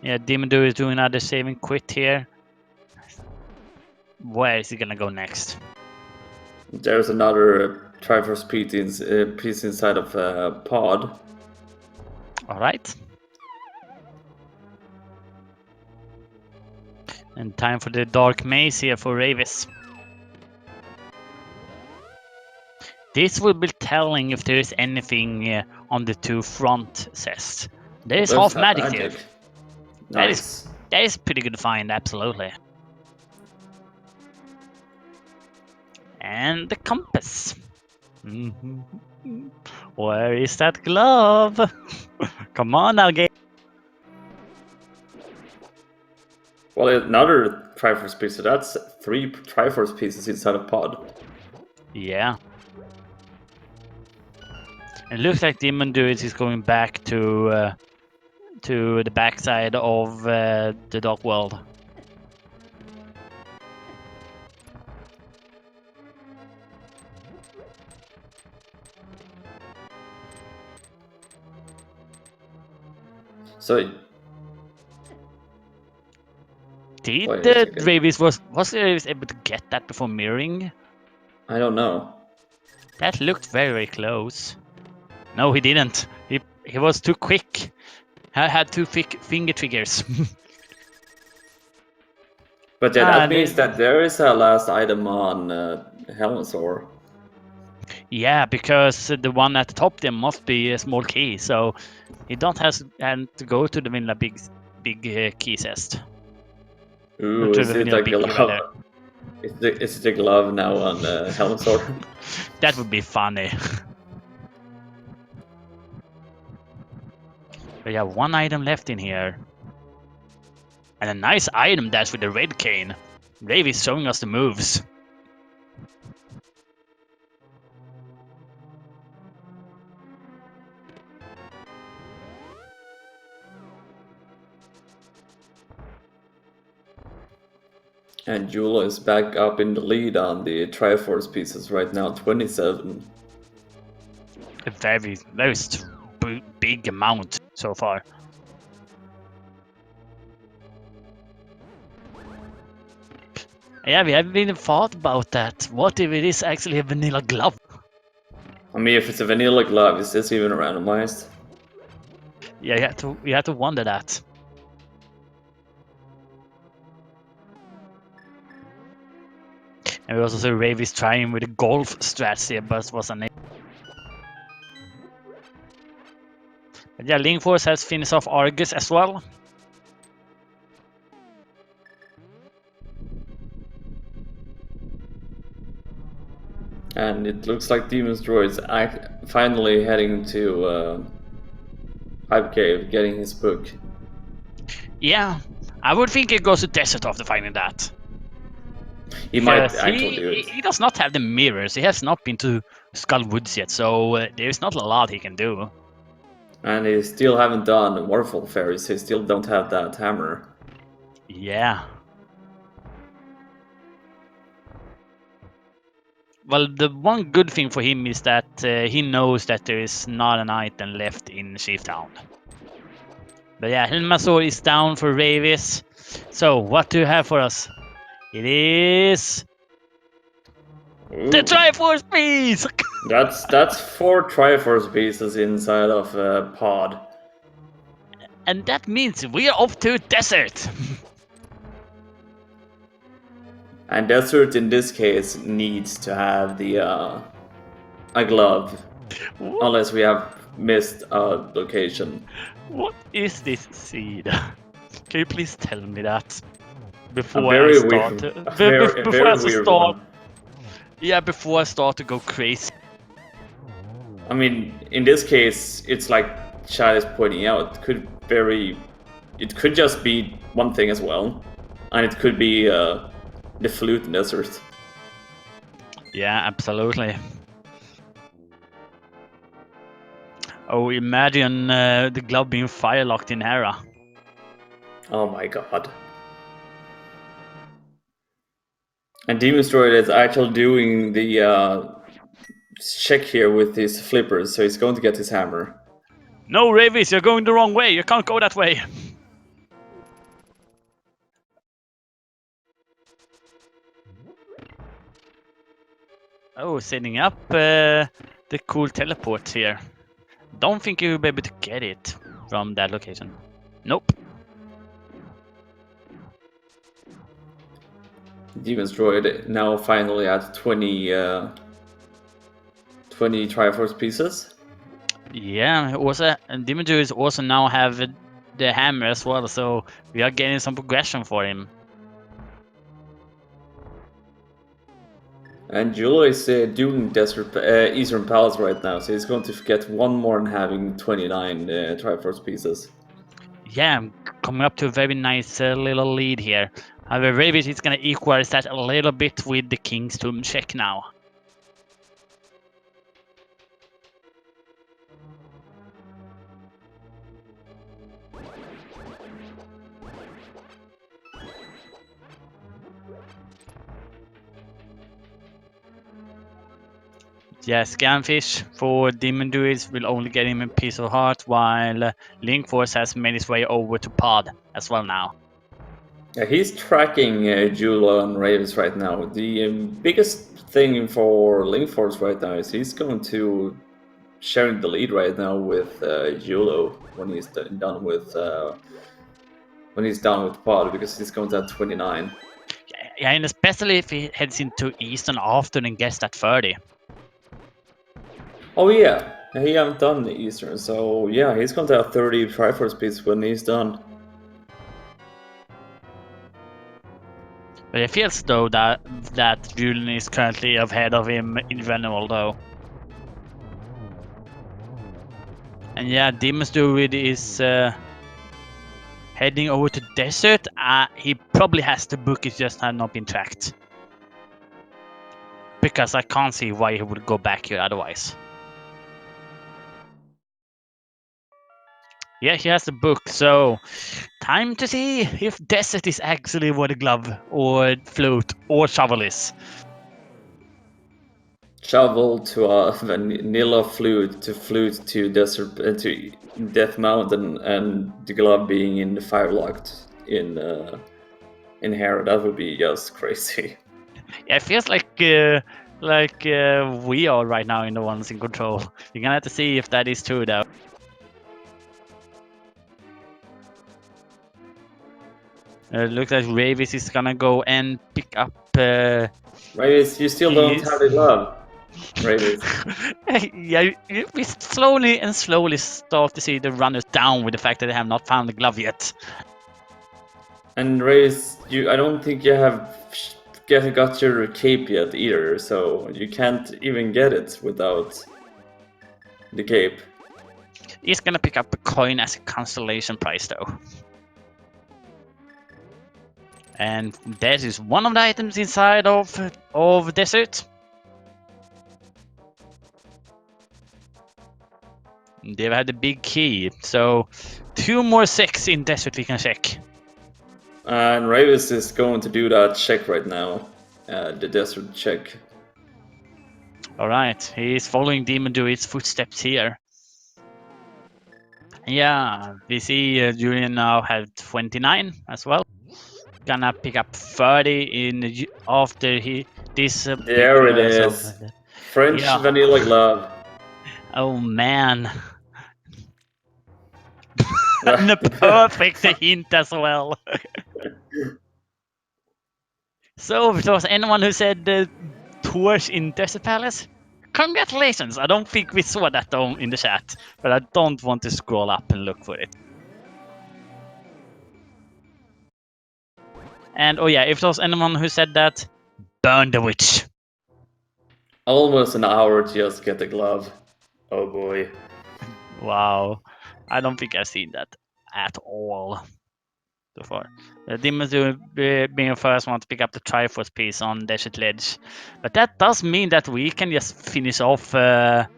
Yeah, Demon Duo is doing another saving quit here. Where is he gonna go next? There's another Triforce piece inside of pod. Alright. And time for the Dark Maze here for Ravis. This will be telling if there is anything on the two front chests. There is half magic here. Nice. That is pretty good find, absolutely. And the compass. Where is that glove? Come on now, game. Well, another Triforce piece, so that's 3 Triforce pieces inside of pod. Yeah. It looks like Demon Druid is going back to the backside of the Dark World. So did the Ravis was the Ravis able to get that before mirroring? I don't know. That looked very, very close. No, he didn't. He was too quick. Had too thick finger triggers. But yeah, that means that there is a last item on Helmsor. Yeah, because the one at the top there must be a small key, so he don't have to go to the vanilla big key chest. Ooh, is it like a glove? Is it a glove now on Helmsor? That would be funny. We have one item left in here. And a nice item dash with the red cane. Rave is showing us the moves. And Jula is back up in the lead on the Triforce pieces right now, 27. A very, very big amount so far. Yeah, we haven't even thought about that. What if it is actually a vanilla glove? I mean, if it's a vanilla glove, is this even randomized? Yeah, you have to wonder that. And we also saw Ravis trying with a golf strategy, but was unable. But yeah, Link Force has finished off Argus as well. And it looks like Demon's Droid's finally heading to Hype Cave, getting his book. Yeah, I would think he goes to Desert after finding that. He might actually do it. He does not have the mirrors. He has not been to Skull Woods yet, so there's not a lot he can do. And he still haven't done Waterfall Fairies. He still don't have that hammer. Yeah. Well, the one good thing for him is that he knows that there is not an item left in Chief Town. But yeah, Helmasaur is down for Ravis. So, what do you have for us? It is... Ooh. The Triforce piece! That's 4 Triforce pieces inside of pod. And that means we are off to Desert! And Desert in this case needs to have the a glove, unless we have missed a location. What is this seed? Can you please tell me that before I start? Before I start. Yeah, before I start to go crazy. I mean, in this case, it's like Chad is pointing out. It could just be one thing as well. And it could be the flute desert. Yeah, absolutely. Oh, imagine the glove being fire locked in Hera. Oh my god. And Demon Destroyer is actually doing the check here with his flippers, so he's going to get his hammer. No, Ravis, you're going the wrong way. You can't go that way. Oh, setting up the cool teleport here. Don't think you'll be able to get it from that location. Nope. Demon Destroyer now finally at 20 Triforce pieces. Yeah, also, and Demon Druids also now have the hammer as well, so we are getting some progression for him. And Jula is doing Desert Eastern Palace right now, so he's going to get one more and having 29 Triforce pieces. Yeah, coming up to a very nice little lead here. However, Ravis is going to equalize that a little bit with the King's Tomb check now. Yeah, Scamfish for Demon Druids will only get him a piece of heart, while Link Force has made his way over to Pod as well now. Yeah, he's tracking Jula and Ravens right now. The biggest thing for Link Force right now is he's going to sharing the lead right now with Julo when he's done with Pod, because he's going to have 29. Yeah, and especially if he heads into Eastern after and gets that 30. Oh yeah, he haven't done the Eastern, so yeah, he's going to have 30 Triforce pieces when he's done. But it feels though that Julian is currently ahead of him in general though. And yeah, Demon's Druid is heading over to Desert. He probably has the book, it just had not been tracked. Because I can't see why he would go back here otherwise. Yeah, he has the book, so time to see if Desert is actually what a glove or flute or shovel is. Shovel to vanilla flute to desert to Death Mountain, and the glove being in the fire locked in Hera. That would be just crazy. Yeah, it feels like we are right now in the ones in control. You're gonna have to see if that is true though. It looks like Ravis is gonna go and pick up. Ravis, you still don't have the glove. Ravis. Yeah, we slowly start to see the runners down with the fact that they have not found the glove yet. And Ravis, I don't think you have got your cape yet either, so you can't even get it without the cape. He's gonna pick up a coin as a constellation prize though. And that is one of the items inside of Desert. They've had the big key, so 2 more 6 in Desert we can check. And Ravis is going to do that check right now, the desert check. Alright, he's following Demon Druid's footsteps here. Yeah, we see Julian now have 29 as well. Gonna pick up 30 in after this. There it is. French vanilla glove. Oh man. And a perfect hint as well. So if there was anyone who said tours in Desert Palace, congratulations. I don't think we saw that in the chat, but I don't want to scroll up and look for it. And oh yeah, if there was anyone who said that, burn the witch. Almost an hour to just get the glove. Oh boy. Wow. I don't think I've seen that at all. so far. Demons do being the first one to pick up the Trifoce piece on Desert Ledge. But that does mean that we can just finish off the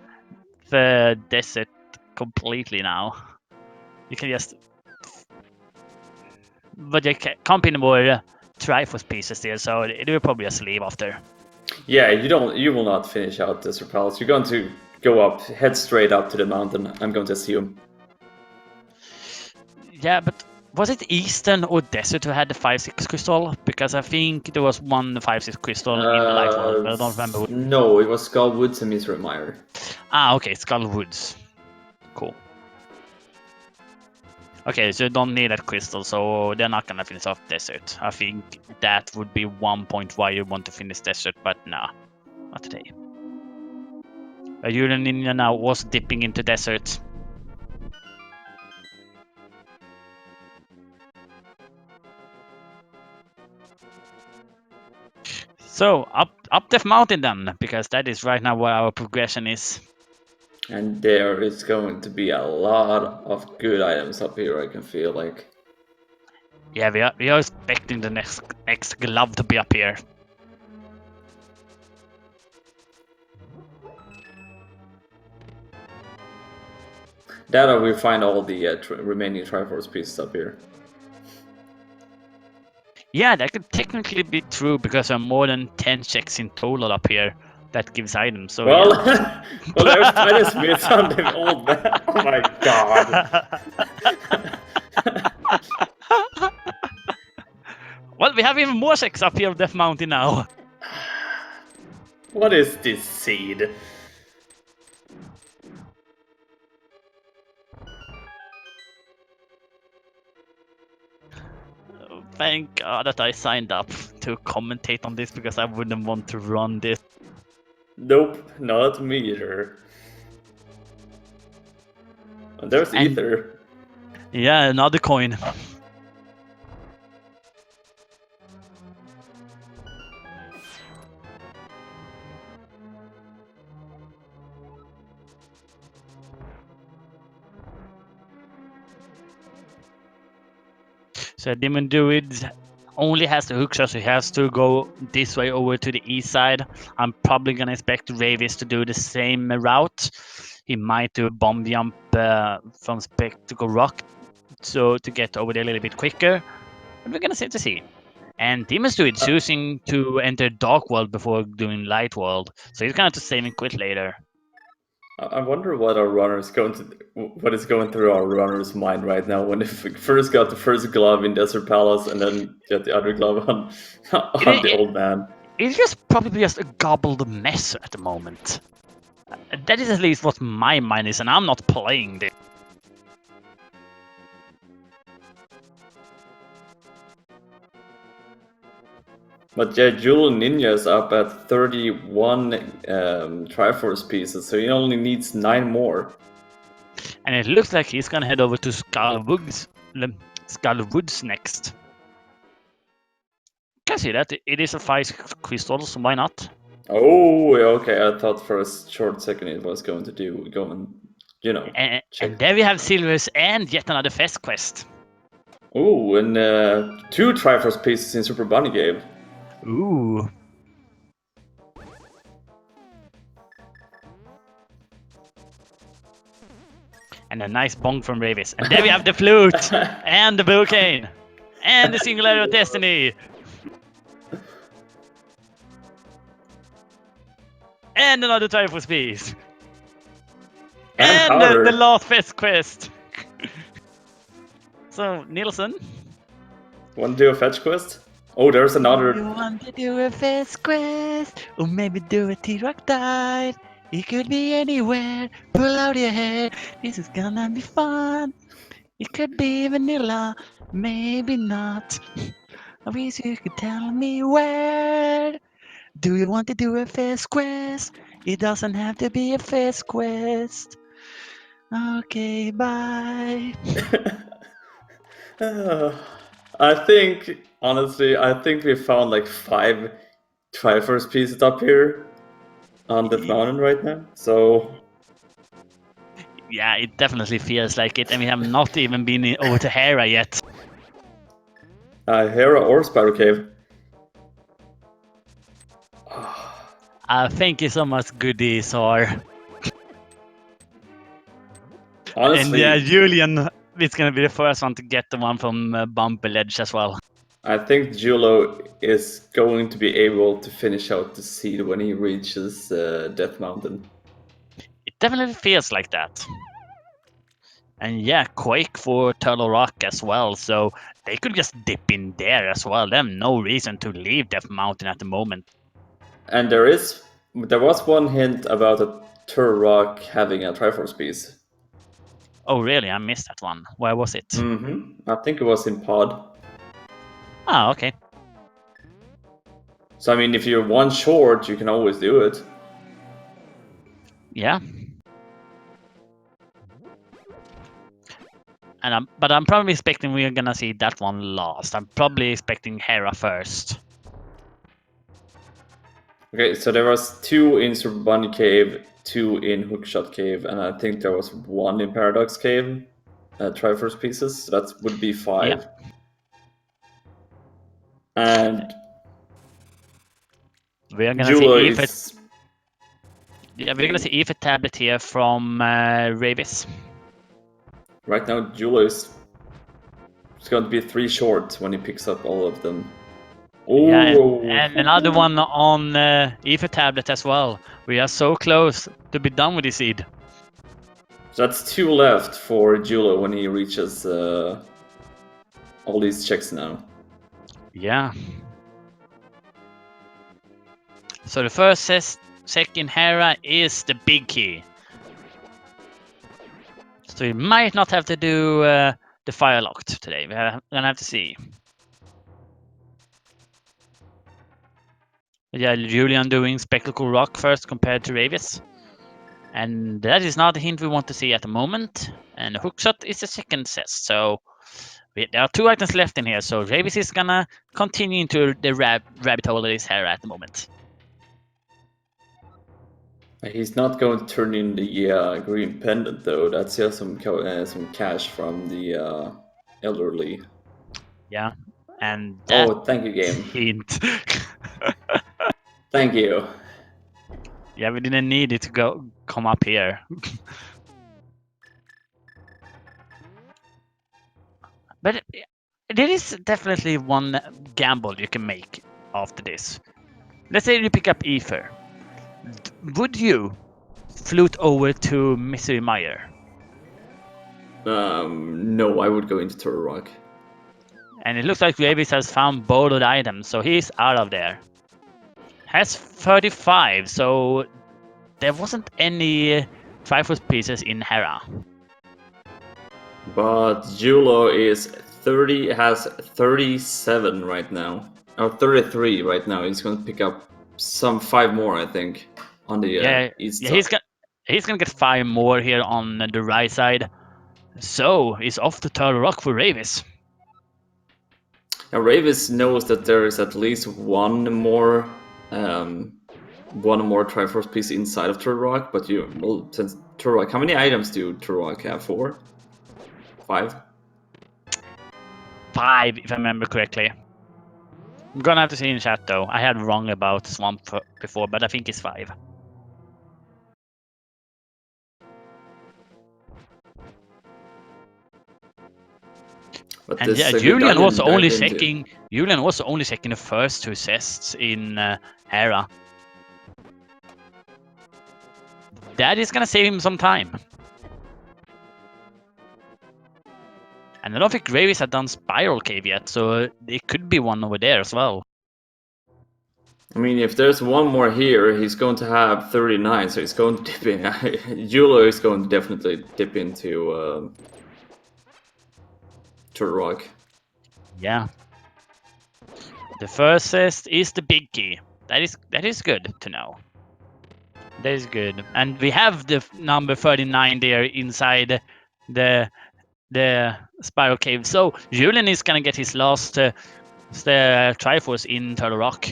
desert completely now. You can just... But you can't be any more Trifoce pieces there, so it will probably just leave after. Yeah, you will not finish out Desert Palace. You're going to go up, head straight up to the mountain. I'm going to assume. Yeah, but was it Eastern or Desert who had the 5-6 crystal? Because I think there was one 5-6 crystal in the Light World, but I don't remember. No, it was Skull Woods and Misery Mire. Ah, okay, Skull Woods. Cool. Okay, so you don't need that crystal, so they're not gonna finish off Desert. I think that would be one point why you want to finish Desert, but nah, not today. Julian Ninja now was dipping into Desert. So, up the mountain then, because that is right now where our progression is. And there is going to be a lot of good items up here, I can feel like. Yeah, we are expecting the next glove to be up here. That or we find all the remaining Triforce pieces up here. Yeah, that could technically be true because there are more than 10 checks in total up here that gives items. So well, yeah. well, there's Titus Smith on the old man. Oh my god. Well, we have even more checks up here on Death Mountain now. What is this seed? Thank God that I signed up to commentate on this because I wouldn't want to run this. Nope, not me either. And there's Ether. Yeah, another coin. So Demon Druid only has the hook shot, so he has to go this way over to the east side. I'm probably gonna expect Ravis to do the same route. He might do a bomb jump from Spectacle Rock so to get over there a little bit quicker. But we're gonna to see. And Demon Druid choosing to enter Dark World before doing Light World, so he's gonna have to save and quit later. I wonder what our runners what is going through our runner's mind right now when they first got the first glove in Desert Palace and then get the other glove on the old man. It's just probably just a gobbled mess at the moment. That is at least what my mind is, and I'm not playing this. But yeah, Jewel Ninja is up at 31 Triforce pieces, so he only needs 9 more. And it looks like he's gonna head over to Skull Woods next. Can see that it is a 5 crystal, so why not? Oh, okay. I thought for a short second it was going to go and check. And there we have Silvers and yet another Fest quest. Oh, and 2 Triforce pieces in Super Bunny Game. Ooh. And a nice bong from Ravis. And there we have the flute and the bouquet and the Singularity of Destiny. And another Triforce piece. And the last Fest quest. So, Nielsen. Want to do a fetch quest? Oh, there's another. You want to do a Fest quest? Or maybe do a T-Rock dive? It could be anywhere. Pull out your hair. This is gonna be fun. It could be vanilla. Maybe not. I wish you could tell me where. Do you want to do a Fest quest? It doesn't have to be a Fest quest. Okay, bye. Honestly, I think we found like 5 Triforce pieces up here on the mountain right now. So yeah, it definitely feels like it, and we have not even been over to Hera yet. Hera or Spiral Cave. Thank you so much, goodies. Or Honestly, and Julian is gonna be the first one to get the one from Bumpy Ledge as well. I think Julo is going to be able to finish out the seed when he reaches Death Mountain. It definitely feels like that. And yeah, Quake for Turtle Rock as well, so they could just dip in there as well. They have no reason to leave Death Mountain at the moment. And there was one hint about a Turtle Rock having a Triforce piece. Oh really? I missed that one. Where was it? I think it was in Pod. Ah, okay. So I mean, if you're one short, you can always do it. Yeah. But I'm probably expecting we're gonna see that one last. I'm probably expecting Hera first. Okay, so there was 2 in Super Bunny Cave, 2 in Hookshot Cave, and I think there was 1 in Paradox Cave. Triforce pieces, so that would be 5. Yeah. And We're gonna Julo see is... we're gonna see Aether Tablet here from Ravis. Right now, Julo is going to be 3 short when he picks up all of them. Ooh. Yeah, and another one on Aether Tablet as well. We are so close to be done with this seed. That's 2 left for Julo when he reaches all these checks now. Yeah. So the first second Hera is the big key. So you might not have to do the fire locked today. We're gonna have to see. Yeah, Julian doing Spectacle Rock first compared to Ravis. And that is not the hint we want to see at the moment. And Hookshot is the second cest. So there are 2 items left in here. So Ravis is gonna continue into the rabbit hole that is Hera at the moment. He's not going to turn in the green pendant though. That's just some cash from the elderly. Yeah, and that Thank you, game. hint. Thank you. Yeah, we didn't need it to come up here. But there is definitely one gamble you can make after this. Let's say you pick up Aether. Would you float over to Misery Mire? No, I would go into Turtle Rock. And it looks like Ravis has found both of the items, so he's out of there. Has 35, so there wasn't any Trifoce pieces in Hera. But Julo has 37 right now. Or 33 right now. He's going to pick up some 5 more, I think, on the east side. He's gonna get 5 more here on the right side. So he's off to Turtle Rock for Ravis. Now, Ravis knows that there is at least one more Triforce piece inside of Turtle Rock, but since Turtle Rock, how many items do Turtle Rock have? 4? 5? 5, if I remember correctly. I'm gonna have to see in chat though. I had wrong about Swamp before, but I think it's 5. But and yeah, Julian was only checking the first 2 chests in Hera. That is gonna save him some time. And I don't think Ravis had done Spiral Cave yet, so there could be one over there as well. I mean, if there's one more here, he's going to have 39, so he's going to dip in. Julo is going to definitely dip into Turtle Rock. Yeah. The first cest is the big key. That is good to know. That is good. And we have the number 39 there inside the Spiral Cave. So Julian is gonna get his last Triforce in Turtle Rock.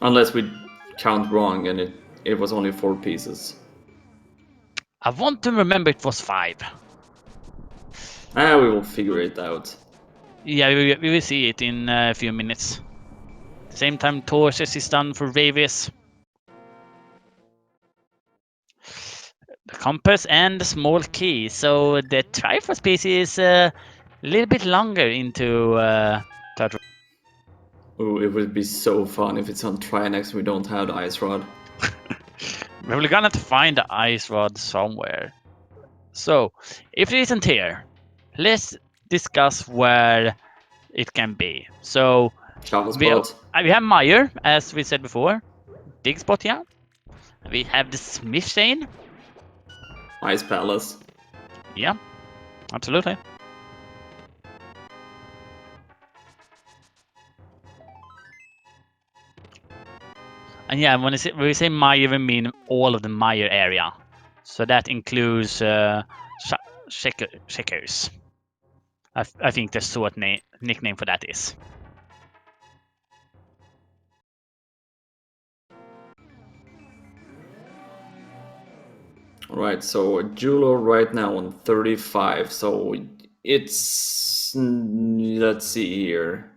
Unless we count wrong and it was only 4 pieces. I want to remember it was 5. We will figure it out. Yeah, we will see it in a few minutes. Same time Torches is done for Ravis. The compass and the small key. So the Trifoce piece is a little bit longer into third. Ooh, it would be so fun if it's on Trinex and we don't have the ice rod. We're gonna have to find the ice rod somewhere. So if it isn't here, let's discuss where it can be. So Shovel we spot. we have Meyer, as we said before. Dig spot, yeah. We have the Smith chain. Ice Palace. Yeah, absolutely. And yeah, when we say Meyer, we mean all of the Meyer area. So that includes Checkers. I think the sort nickname for that is. Alright, so Julo right now on 35, so it's... let's see here.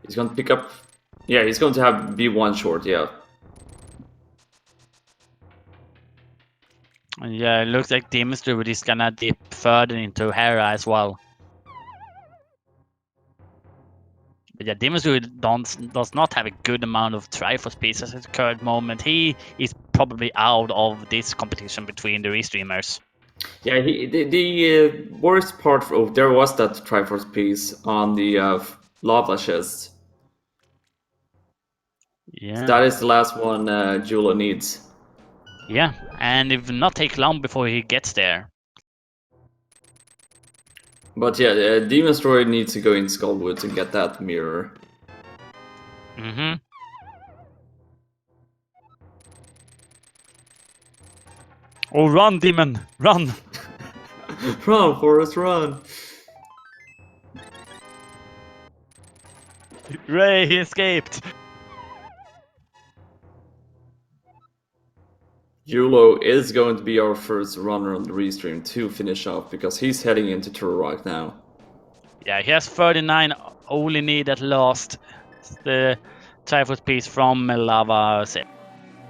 He's going to pick up... Yeah, he's going to have B1 short, yeah. And yeah, it looks like Demon Druid is gonna dip further into Hera as well. But yeah, Demon Druid does not have a good amount of Trifoce pieces at the current moment. He is probably out of this competition between the restreamers. Yeah, the worst part of there was that Triforce piece on the lava chest. Yeah. That is the last one Julo needs. Yeah, and it will not take long before he gets there. But yeah, Demon Destroyer needs to go in Skullwood to get that mirror. Mm-hmm. Oh, run, demon! Run! Run, Forrest, run! Ray, he escaped! Julo is going to be our first runner on the restream to finish off because he's heading into Turok now. Yeah, he has 39, only need at last the Trifoce piece from Lava set.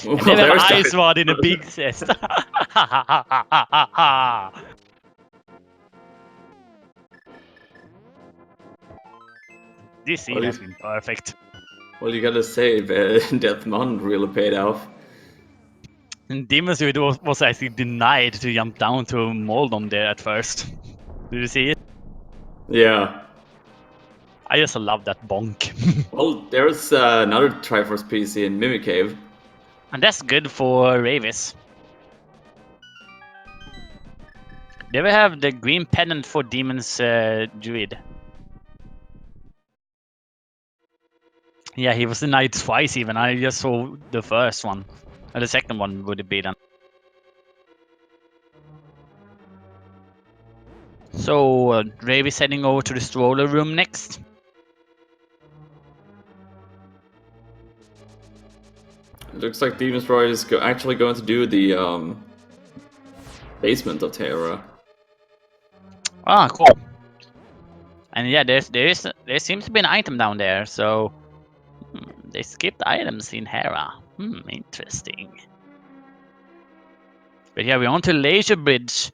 And then we have Ice Rod in a big chest. This scene has been perfect. Well, you gotta say, Deathmon really paid off. And Demon Suit was actually denied to jump down to Moldom there at first. Did you see it? Yeah. I just love that bonk. Well, there's another Triforce piece in Mimic Cave. And that's good for Ravis. There we have the green pendant for Demon's Druid. Yeah, he was denied twice even. I just saw the first one. And the second one would be done. So, Ravis heading over to the stroller room next. It looks like Demon Destroyer is actually going to do the basement of Terra. Ah, cool. And yeah, there seems to be an item down there, so they skipped items in Hera. Interesting. But yeah, we're on to Laser Bridge.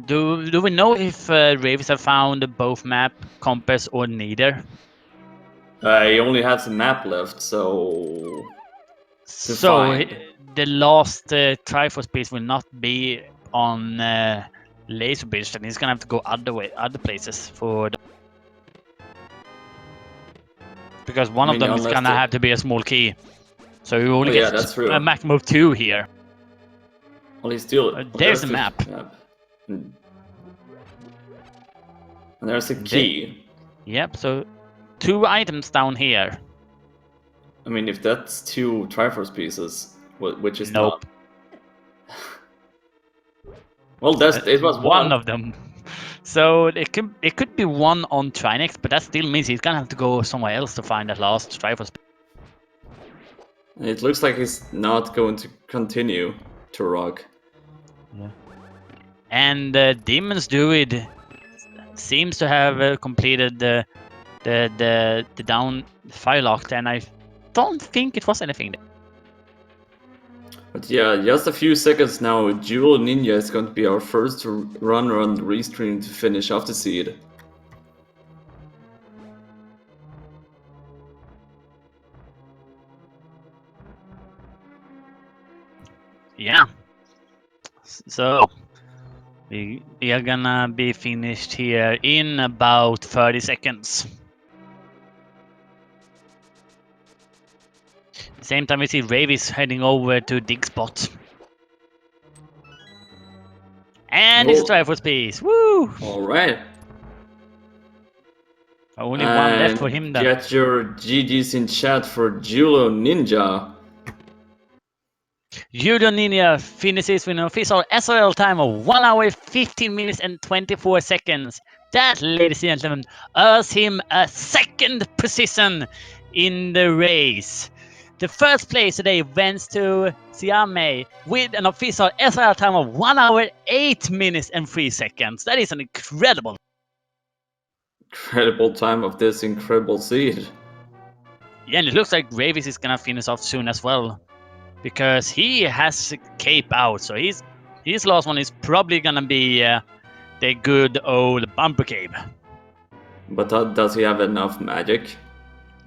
Do we know if Ravis have found both map, compass, or neither? He only has a map left, so... So the last Trifoce piece will not be on Laser Bridge, and he's gonna have to go other places for because one of them is gonna have to be a small key. So you only get a maximum of 2 here. Well, he's still... there's a map. And there's a key. Yep, so 2 items down here. I mean, if that's 2 Triforce pieces, which is nope. Not... Well, it was one of them. So it could be 1 on Trinex, but that still means he's gonna have to go somewhere else to find that last Triforce. It looks like he's not going to continue to rock. Yeah. And Demon's Druid seems to have completed the down Firelock, and I don't think it was anything there. But yeah, just a few seconds now, Jewel Ninja is going to be our first runner on the restream to finish off the seed. Yeah. So we are gonna be finished here in about 30 seconds. Same time we see Ravis heading over to dig spot. And it's a Trifoce piece. Woo! Alright. Only one left for him then. Get your GGs in chat for Julo Ninja. Judo Ninja finishes with an official SRL time of 1 hour 15 minutes and 24 seconds. That, ladies and gentlemen, earns him a second position in the race. The first place today went to Siame with an official SRL time of 1 hour 8 minutes and 3 seconds. That is an incredible time of this incredible seed. Yeah, and it looks like Ravis is gonna finish off soon as well, because he has cape out, so his last one is probably gonna be the good old bumper cape. But does he have enough magic?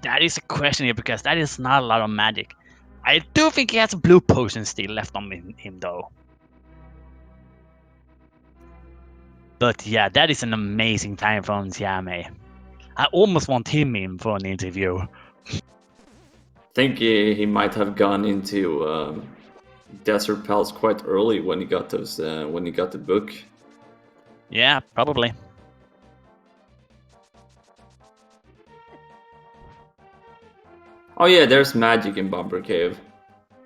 That is a question here, because that is not a lot of magic. I do think he has a blue potion still left on him though. But yeah, that is an amazing time from Siame. I almost want him in for an interview. I think he might have gone into Desert Palace quite early when he got those when he got the book. Yeah, probably. Oh yeah, there's magic in Bumper Cave.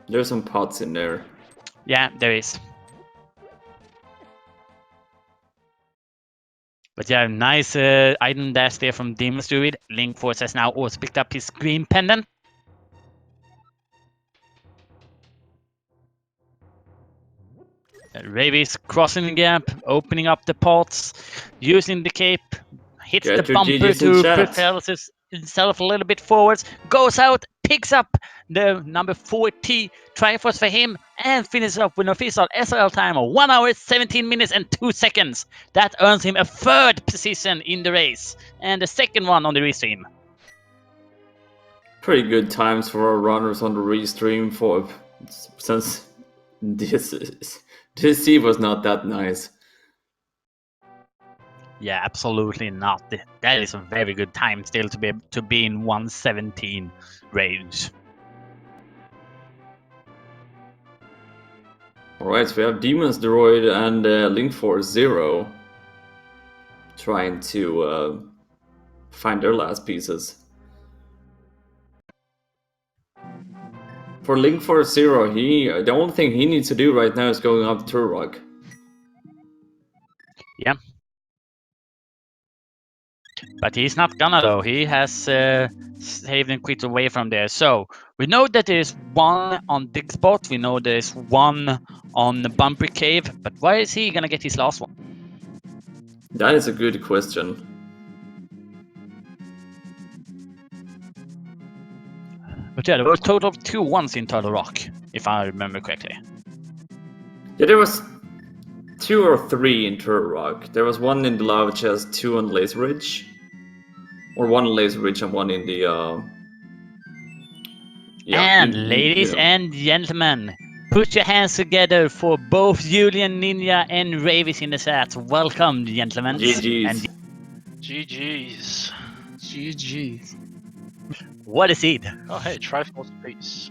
There's some pots in there. Yeah, there is. But yeah, nice item dash there from Demon's Druid. Linkforce has now also picked up his green pendant. Ravis crossing the gap, opening up the pots, using the cape, hits the bumper to propel himself a little bit forwards, goes out, picks up the number 40 Trifoce for him, and finishes up with an official SRL time of 1 hour 17 minutes and 2 seconds. That earns him a third position in the race, and the second one on the restream. Pretty good times for our runners on the restream since this seed was not that nice. Yeah, absolutely not. That is a very good time still to be in 117 range. Alright, so we have Demon's Droid and Linkforce 0 trying to find their last pieces. For Linkforce 0, the only thing he needs to do right now is going up the Turok. Yeah. But he's not gonna though. He has saved and quit away from there. So we know that there is one on Dig Spot. We know there is one on the Bumper Cave. But why is he gonna get his last one? That is a good question. But yeah, there were a total of 2 ones in Turtle Rock, if I remember correctly. Yeah, there was 2 or 3 in Turtle Rock. There was one in the Lava Chest, 2 on Laser Ridge. Or 1 on Laser Ridge and 1 in the... ladies and gentlemen, put your hands together for both Julian Ninja and Ravis in the chat. Welcome, gentlemen. GG's. GG's. GG's. What is it? Oh hey, Trifoce piece.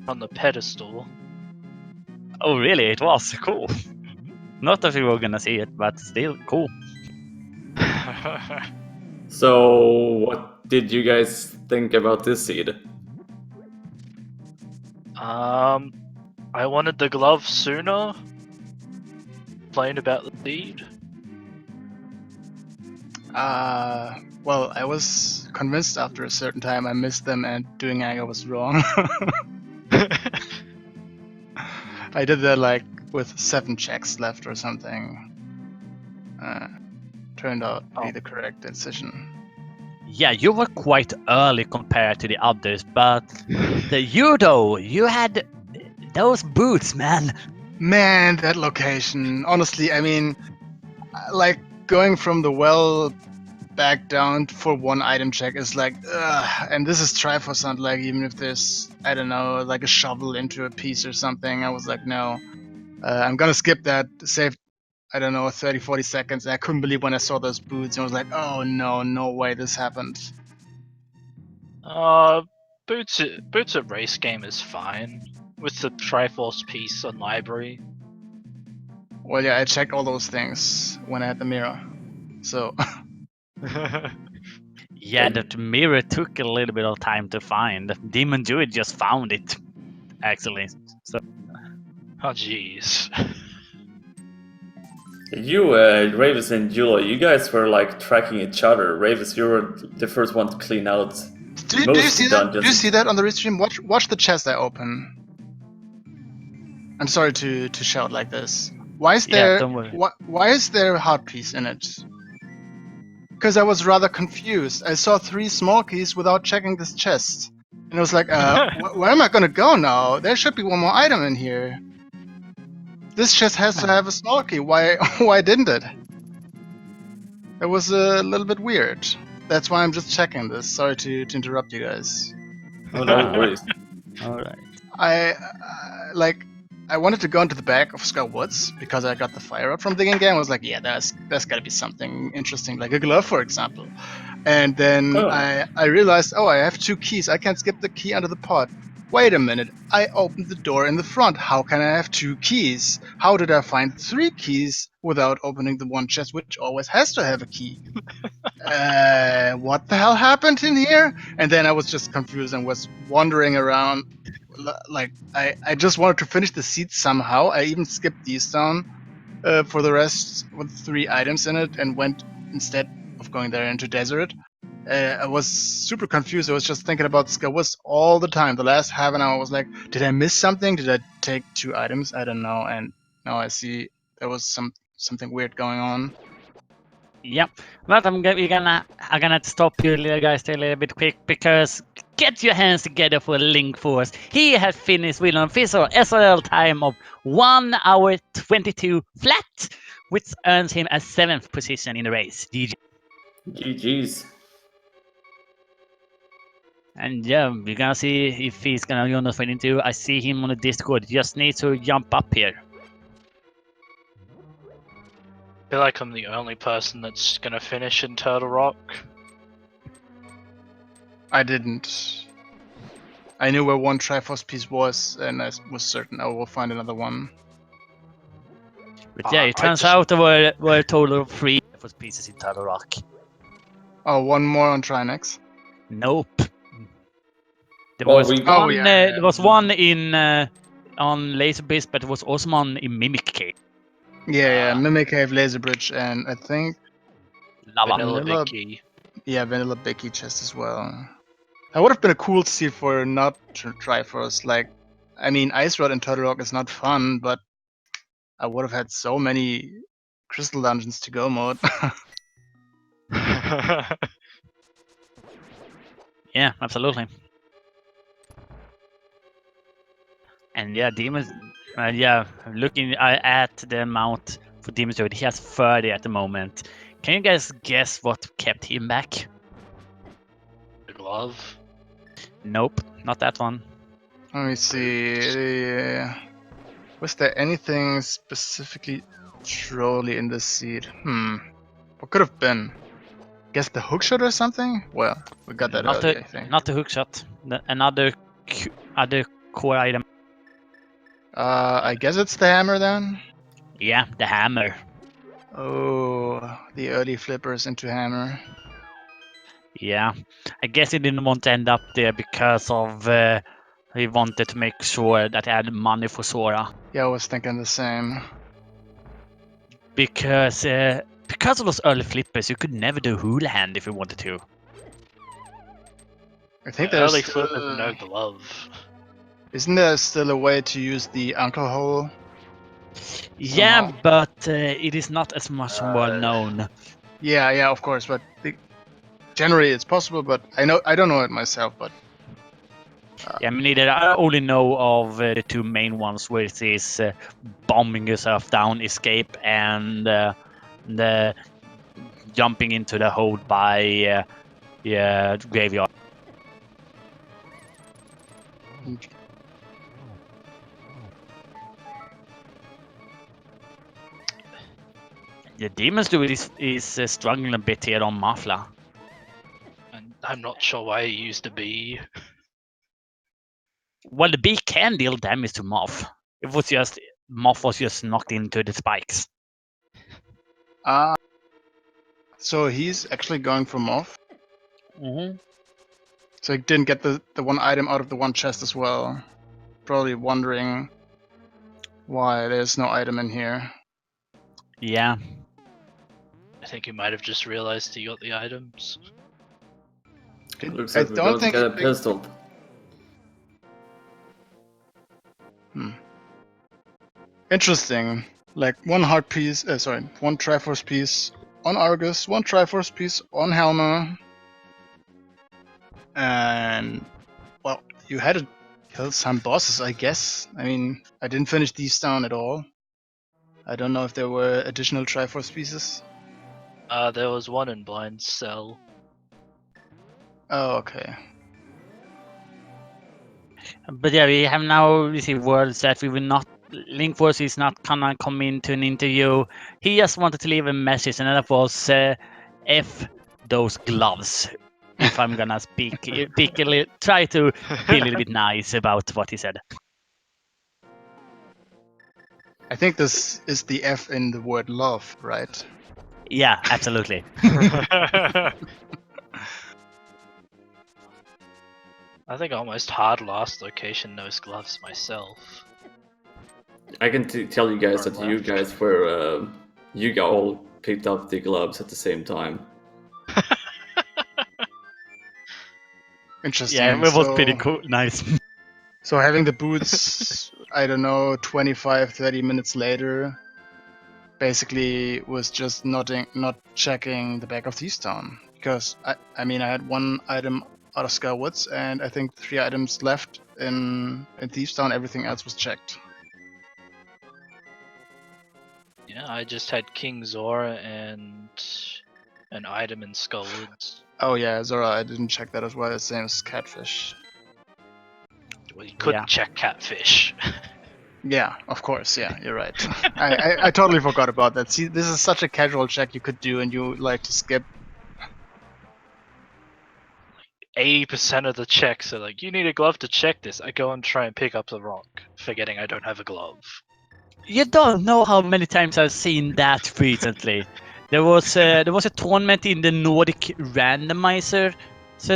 On the pedestal. Oh really? It was cool. Not that we were gonna see it, but still cool. So, what did you guys think about this seed? I wanted the glove sooner. Complained about the seed. Well, I was convinced after a certain time I missed them and doing Anger was wrong. I did that like with 7 checks left or something. Turned out to be the correct decision. Yeah, you were quite early compared to the others, but you had those boots, man. Man, that location. Honestly, I mean, like going from the well back down for 1 item check is like, ugh. And this is Trifoce, not like even if there's, I don't know, like a shovel into a piece or something. I was like, no, I'm gonna skip that. Save, I don't know, 30, 40 seconds. And I couldn't believe when I saw those boots and I was like, oh no, no way this happened. Boots at race game is fine with the Triforce piece on library. Well, yeah, I checked all those things when I had the mirror. So, Yeah, that mirror took a little bit of time to find. Demon Druid just found it, actually. So Oh jeez. You, Ravis and Jula, you guys were like tracking each other. Ravis, you were the first one to clean out do you most see that? dungeons. Do you see that on the restream? Watch the chest I open. I'm sorry to shout like this. Why is Yeah, there don't worry. why is there a heart piece in it? Because I was rather confused. I saw 3 small keys without checking this chest, and I was like, where am I gonna go now? There should be 1 more item in here. This chest has to have a small key. Why didn't it? It was a little bit weird. That's why I'm just checking this. Sorry to interrupt you guys. Oh, no worries. All right. I wanted to go into the back of Skull Woods because I got the fire up from digging game. I was like, yeah, there's got to be something interesting, like a glove, for example. And then Oh. I realized, oh, I have 2 keys. I can skip the key under the pot. Wait a minute. I opened the door in the front. How can I have 2 keys? How did I find 3 keys without opening the one chest, which always has to have a key? What the hell happened in here? And then I was just confused and was wandering around. Like I just wanted to finish the seed somehow. I even skipped these down for the rest with 3 items in it and went instead of going there into desert. I was super confused. I was just thinking about Skywoods all the time. The last half an hour was like, did I miss something? Did I take 2 items? I don't know. And now I see there was something weird going on. Yep, but I'm gonna stop you little guys a little bit quick because get your hands together for Link Force. He has finished with an official SRL time of 1 hour 22 flat, which earns him a 7th position in the race. GG. GG's. And yeah, we're gonna see if he's gonna join us 22. I see him on the Discord. Just need to jump up here. I feel like I'm the only person that's gonna finish in Turtle Rock. I didn't. I knew where 1 Trifoce piece was, and I was certain I will find another one. But yeah, it I turns just- out there were a total of 3 Trifoce pieces in Turtle Rock. Oh, 1 more on Trinex. Nope. There Well, was we- one. Oh, yeah. There was one in on Laser Beast, but there was also one in Mimic Cave. Yeah, Mimic Cave, Laser Bridge, and I think Lava. Vanilla Vanilla- Vicky. Vanilla Bicky chest as well. That would have been a cool seed for not Triforce. Like, I mean, Ice Rod and Turtle Rock is not fun, but I would have had so many Crystal Dungeons to go mode. Yeah, absolutely. And yeah, Demons. Looking at the amount for Demon's Road, he has 30 at the moment. Can you guys guess what kept him back? The glove. Nope, not that one. Let me see. Was there anything specifically trolly in this seed? What could have been? Guess the hookshot or something? Well, we got that Not early, the I think. not the hookshot. Another other core item. I guess it's the hammer then? Yeah, the hammer. Oh, the early flippers into hammer. Yeah, I guess he didn't want to end up there because of he wanted to make sure that he had money for Sora. Yeah, I was thinking the same. Because of those early flippers, you could never do hula hand if you wanted to. I think there's Early still, flip with no glove. isn't there still a way to use the uncle hole Yeah, Somehow. but it is not as much well known. Yeah, of course, but generally it's possible. But I don't know it myself. But Yeah, me neither. I only know of the two main ones, where it is bombing yourself down, escape, and the jumping into the hole by graveyard. The Demon's Druid is struggling a bit here on Mafla. And I'm not sure why he used a bee. Well, the bee can deal damage to Moth. It was just Moth was just knocked into the spikes. so he's actually going for Moth. Mm-hmm. So he didn't get the one item out of the one chest as well. Probably wondering why there's no item in here. Yeah. I think he might have just realized he got the items. Looks I like we don't got think get a it- pistol. Interesting. Like one heart piece, one Triforce piece on Argus, one Triforce piece on Helma. And, well, you had to kill some bosses, I guess. I mean, I didn't finish these down at all. I don't know if there were additional Triforce pieces. There was one in Blind Cell. Oh, okay. But yeah, we have now received words that we will not. Linkforce is not gonna come into an interview. He just wanted to leave a message, and that was F those gloves. If I'm gonna try to be a little bit nice about what he said. I think this is the F in the word love, right? Yeah, absolutely. I think I almost hard lost location those gloves myself. I can tell you guys Or that you left. guys were you all picked up the gloves at the same time. Interesting. Yeah, it was pretty So- cool, nice. So having the boots, I don't know, 25, 30 minutes later, basically was just not checking the back of T-Stone. Because, I mean, I had one item out of Scar Woods, and I think 3 items left in Thiefstown. Everything else was checked. Yeah, I just had King Zora and an item in Skullwoods. Oh yeah, Zora, I didn't check that as well. Same as Catfish. Well, you couldn't Yeah. check Catfish. Yeah, of course. Yeah, you're right. I totally forgot about that. See, this is such a casual check you could do, and you like to skip. 80% of the checks are like, you need a glove to check this. I go and try and pick up the rock, forgetting I don't have a glove. You don't know how many times I've seen that recently. There was a tournament in the Nordic Randomizer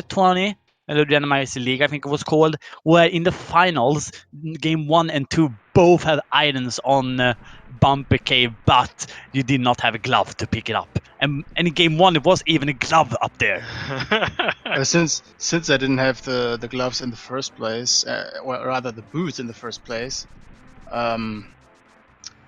20, the Randomizer League, I think it was called, where in the finals, game 1 and 2 both had items on Bumper Cave, but you did not have a glove to pick it up. And in game 1, it was even a glove up there. Since I didn't have the gloves in the first place, or rather the boots in the first place,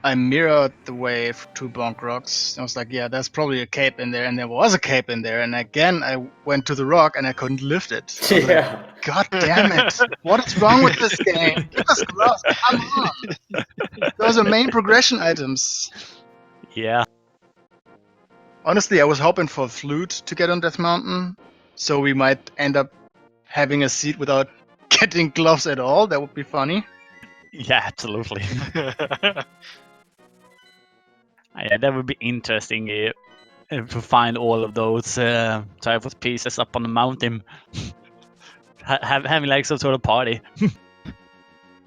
I mirrored the wave to Bonk Rocks. I was like, yeah, there's probably a cape in there, and there was a cape in there. And again, I went to the rock and I couldn't lift it. I was like, Yeah. God damn it! What is wrong with this game? Give us gloves! Come on! Those are main progression items. Yeah. Honestly, I was hoping for Flute to get on Death Mountain, so we might end up having a seat without getting gloves at all. That would be funny. Yeah, absolutely. Yeah, that would be interesting to find all of those Trifoce pieces up on the mountain. Having like some sort of party.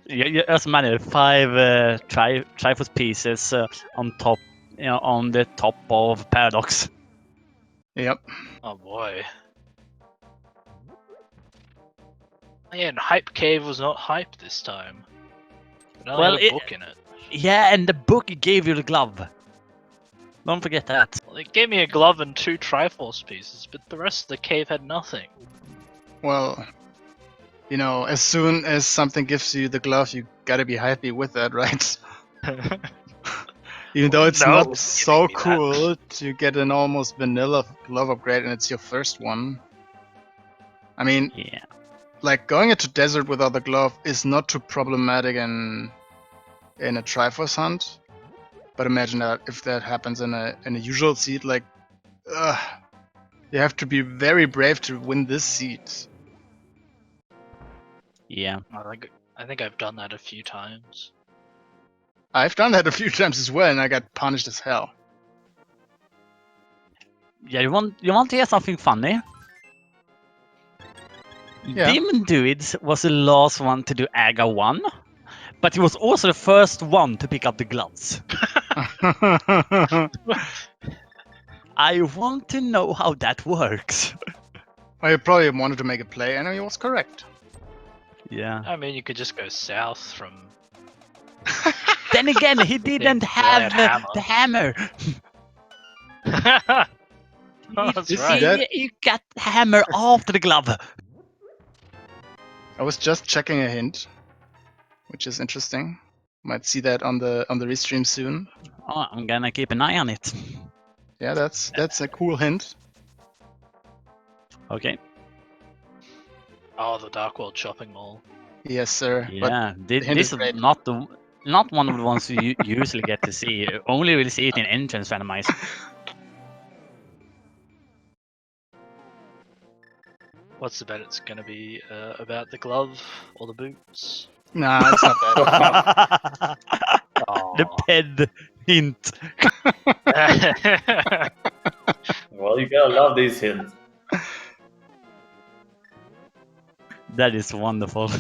Yeah, as many 5 Trifoce pieces on top, on the top of Paradox. Yep. Oh boy. Yeah, and Hype Cave was not hype this time. It only Well, had a book in it. Yeah, and the book gave you the glove. Don't forget that. Well, it gave me a glove and 2 Triforce pieces, but the rest of the cave had nothing. Well, you know, as soon as something gives you the glove, you gotta be happy with that, right? Even though it's No, not give so me that. cool to get an almost vanilla glove upgrade and it's your first one. I mean, Yeah. like going into desert without the glove is not too problematic in a Trifoce hunt. But imagine that if that happens in a usual seed, like, you have to be very brave to win this seed. Yeah. I think I've done that a few times. I've done that a few times as well, and I got punished as hell. Yeah, you want to hear something funny? Yeah. Demon Druids was the last one to do AGA 1, but he was also the first one to pick up the gloves. I want to know how that works. I probably wanted to make a play, and he was correct. Yeah. I mean, you could just go south from. Then again, he didn't Giant have the hammer. Oh, that's You see right. that? He got the hammer after the glove. I was just checking a hint, which is interesting. Might see that on the restream soon. Oh, I'm gonna keep an eye on it. Yeah, that's a cool hint. Okay. Oh, the Dark World shopping mall. Yes, sir. Yeah, hint this is is great. not one of the ones you usually get to see. You only will see it in entrance randomizer. What's the bet it's gonna be about the glove or the boots? Nah, it's not that. The ped hint. Well, you gotta love these hints. That is wonderful.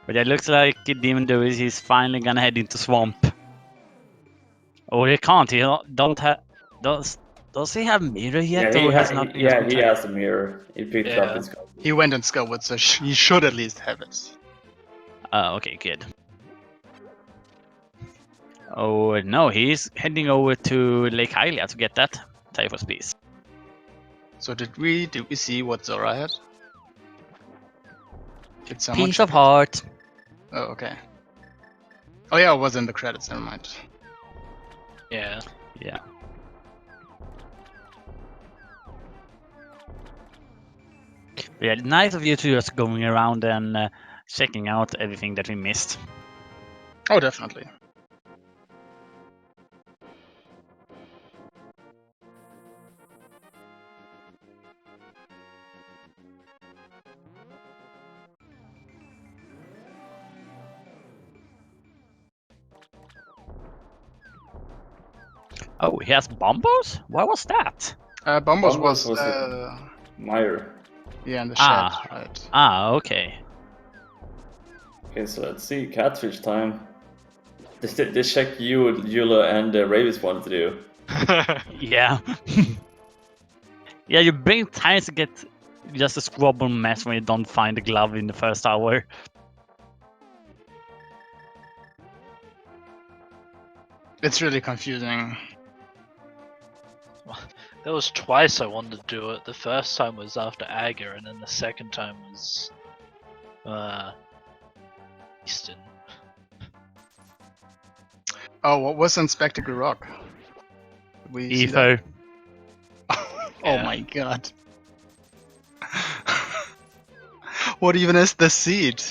But it looks like Demon Druid is finally gonna head into swamp. Oh, he can't. He don't have. Does he have mirror yet? Yeah, Or has not? he has a mirror. He picked Yeah. up his gun. He went in Skullwood, so he should at least have it. Okay, good. Oh no, he's heading over to Lake Hylia to get that Trifoce piece. So did we see what Zora had? Did someone Piece check of it? heart. Oh, okay. Oh yeah, it was in the credits. Never mind. Yeah. Yeah. Yeah, nice of you to just going around and checking out everything that we missed. Oh, definitely. Oh, he has bombos? What was that? Bombos Bombos was was Meyer. yeah, in the shed, Ah. right? Okay. Okay, so let's see. Catfish time. This check you, Eula, and Ravis wanted to do. Yeah. Yeah, you bring time to get just a squabble mess when you don't find the glove in the first hour. It's really confusing. There was twice I wanted to do it. The first time was after Aga, and then the second time was Easton. Oh, what was in Spectacle Rock? Did we see that? Ether. Oh Yeah. my god. What even is the seed?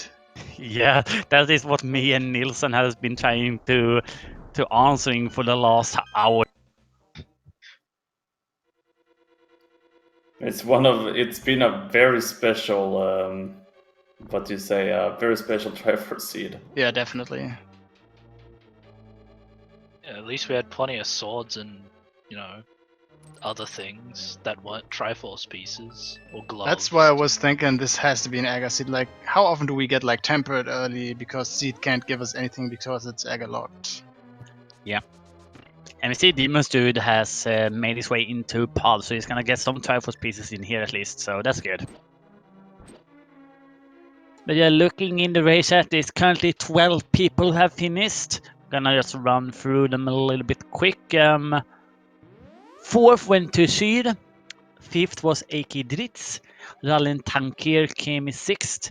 Yeah, that is what me and Nilsson has been trying to answering for the last hour. It's been a very special, what do you say, a very special Trifoce seed. Yeah, definitely. Yeah, at least we had plenty of swords and, other things that weren't Triforce pieces or gloves. That's why I was thinking this has to be an Aga seed. Like, how often do we get like tempered early because seed can't give us anything because it's Aga locked? And we see Demon's Dude has made his way into pod, so he's gonna get some Triforce pieces in here at least, so that's good. But yeah, looking in the race chat, there's currently 12 people have finished. Gonna just run through them a little bit quick. Fourth went to Syd. Fifth was AK Dritz. Rallen Tankier came in sixth.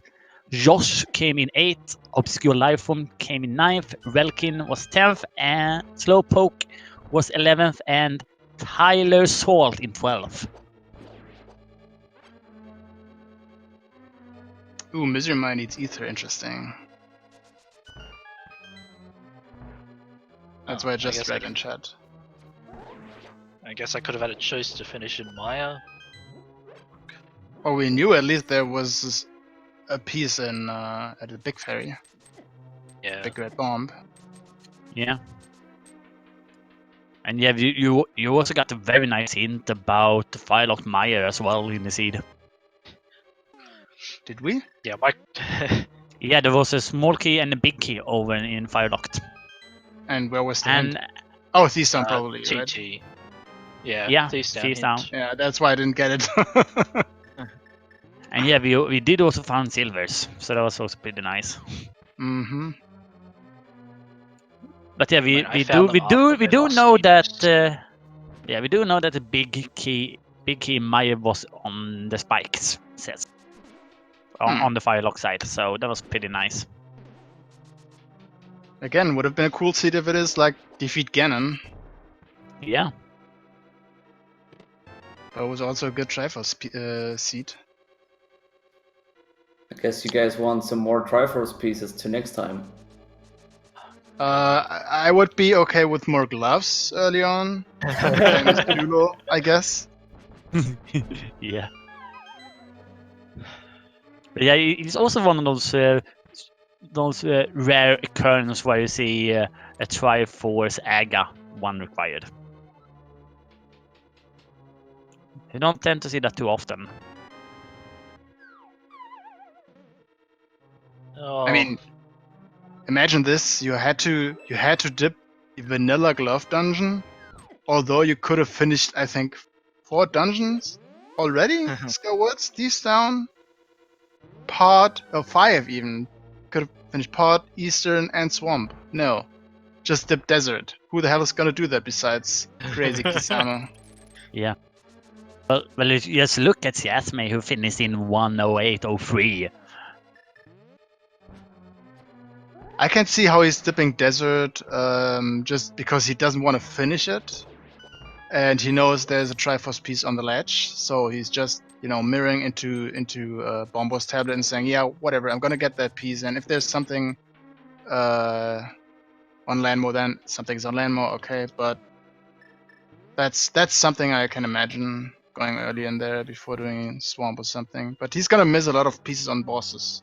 Josh came in 8th, Obscure Lifeform came in 9th, Relkin was 10th, and Slowpoke was 11th, and Tyler Salt in 12th. Ooh, Misery Mine needs Ether. Interesting. That's why I just guess read in chat. I guess I could have had a choice to finish in Maya. Oh, we knew at least there was a piece in at the Big Ferry, Yeah. Big Red Bomb. Yeah. And yeah, you also got a very nice hint about the Firelock Meyer as well in the seed. Did we? Yeah, my. Yeah, there was a small key and a big key over in Firelocked. And where was the And hint? Oh, Thief Town probably, right? TT. Yeah, yeah, Thief's Down. Thief's hint. Down. Yeah, that's why I didn't get it. And yeah, we did also found silvers, so that was also pretty nice. Mm-hmm. But yeah, When I found them after we they do lost know that Steams. yeah, we do know that the big key Maya was on the spikes sets on the Firelock side, so that was pretty nice. Again, would have been a cool seed if it is like defeat Ganon. Yeah. But it was also a good Trifoce seed. I guess you guys want some more Triforce pieces to next time. I would be okay with more gloves early on. Same as Dulo, I guess. Yeah. But yeah, it's also one of those rare occurrences where you see a Triforce Aga 1 required. You don't tend to see that too often. Oh, I mean, imagine this: you had to dip the vanilla glove dungeon, although you could have finished, I think, 4 dungeons already. Skywoods, Thief's Down, Pod, or 5 even. Could have finished Pod, Eastern, and Swamp. No, just dip Desert. Who the hell is gonna do that besides crazy Kisama? Yeah. Well, just look at Siasme, who finished in 1:08:03. I can see how he's dipping Desert, just because he doesn't want to finish it, and he knows there's a Triforce piece on the ledge, so he's just mirroring into Bombo's tablet and saying, yeah, whatever, I'm gonna get that piece, and if there's something on Landmo, then something's on Landmo, okay, but that's something I can imagine going early in there before doing Swamp or something, but he's gonna miss a lot of pieces on bosses.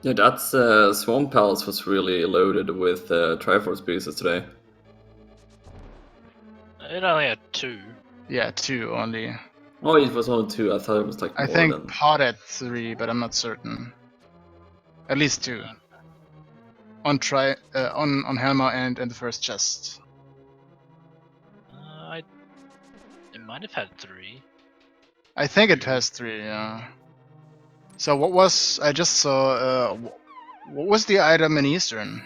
Yeah, that's Swamp Palace was really loaded with Triforce pieces today. it only had 2. Yeah, 2 only. Oh, it was only 2. I thought it was like I more think than. Pod at 3, but I'm not certain. At least 2. On Helma and in the first chest. It might have had 3. I think it has 3, yeah. So what was... I just saw... what was the item in Eastern?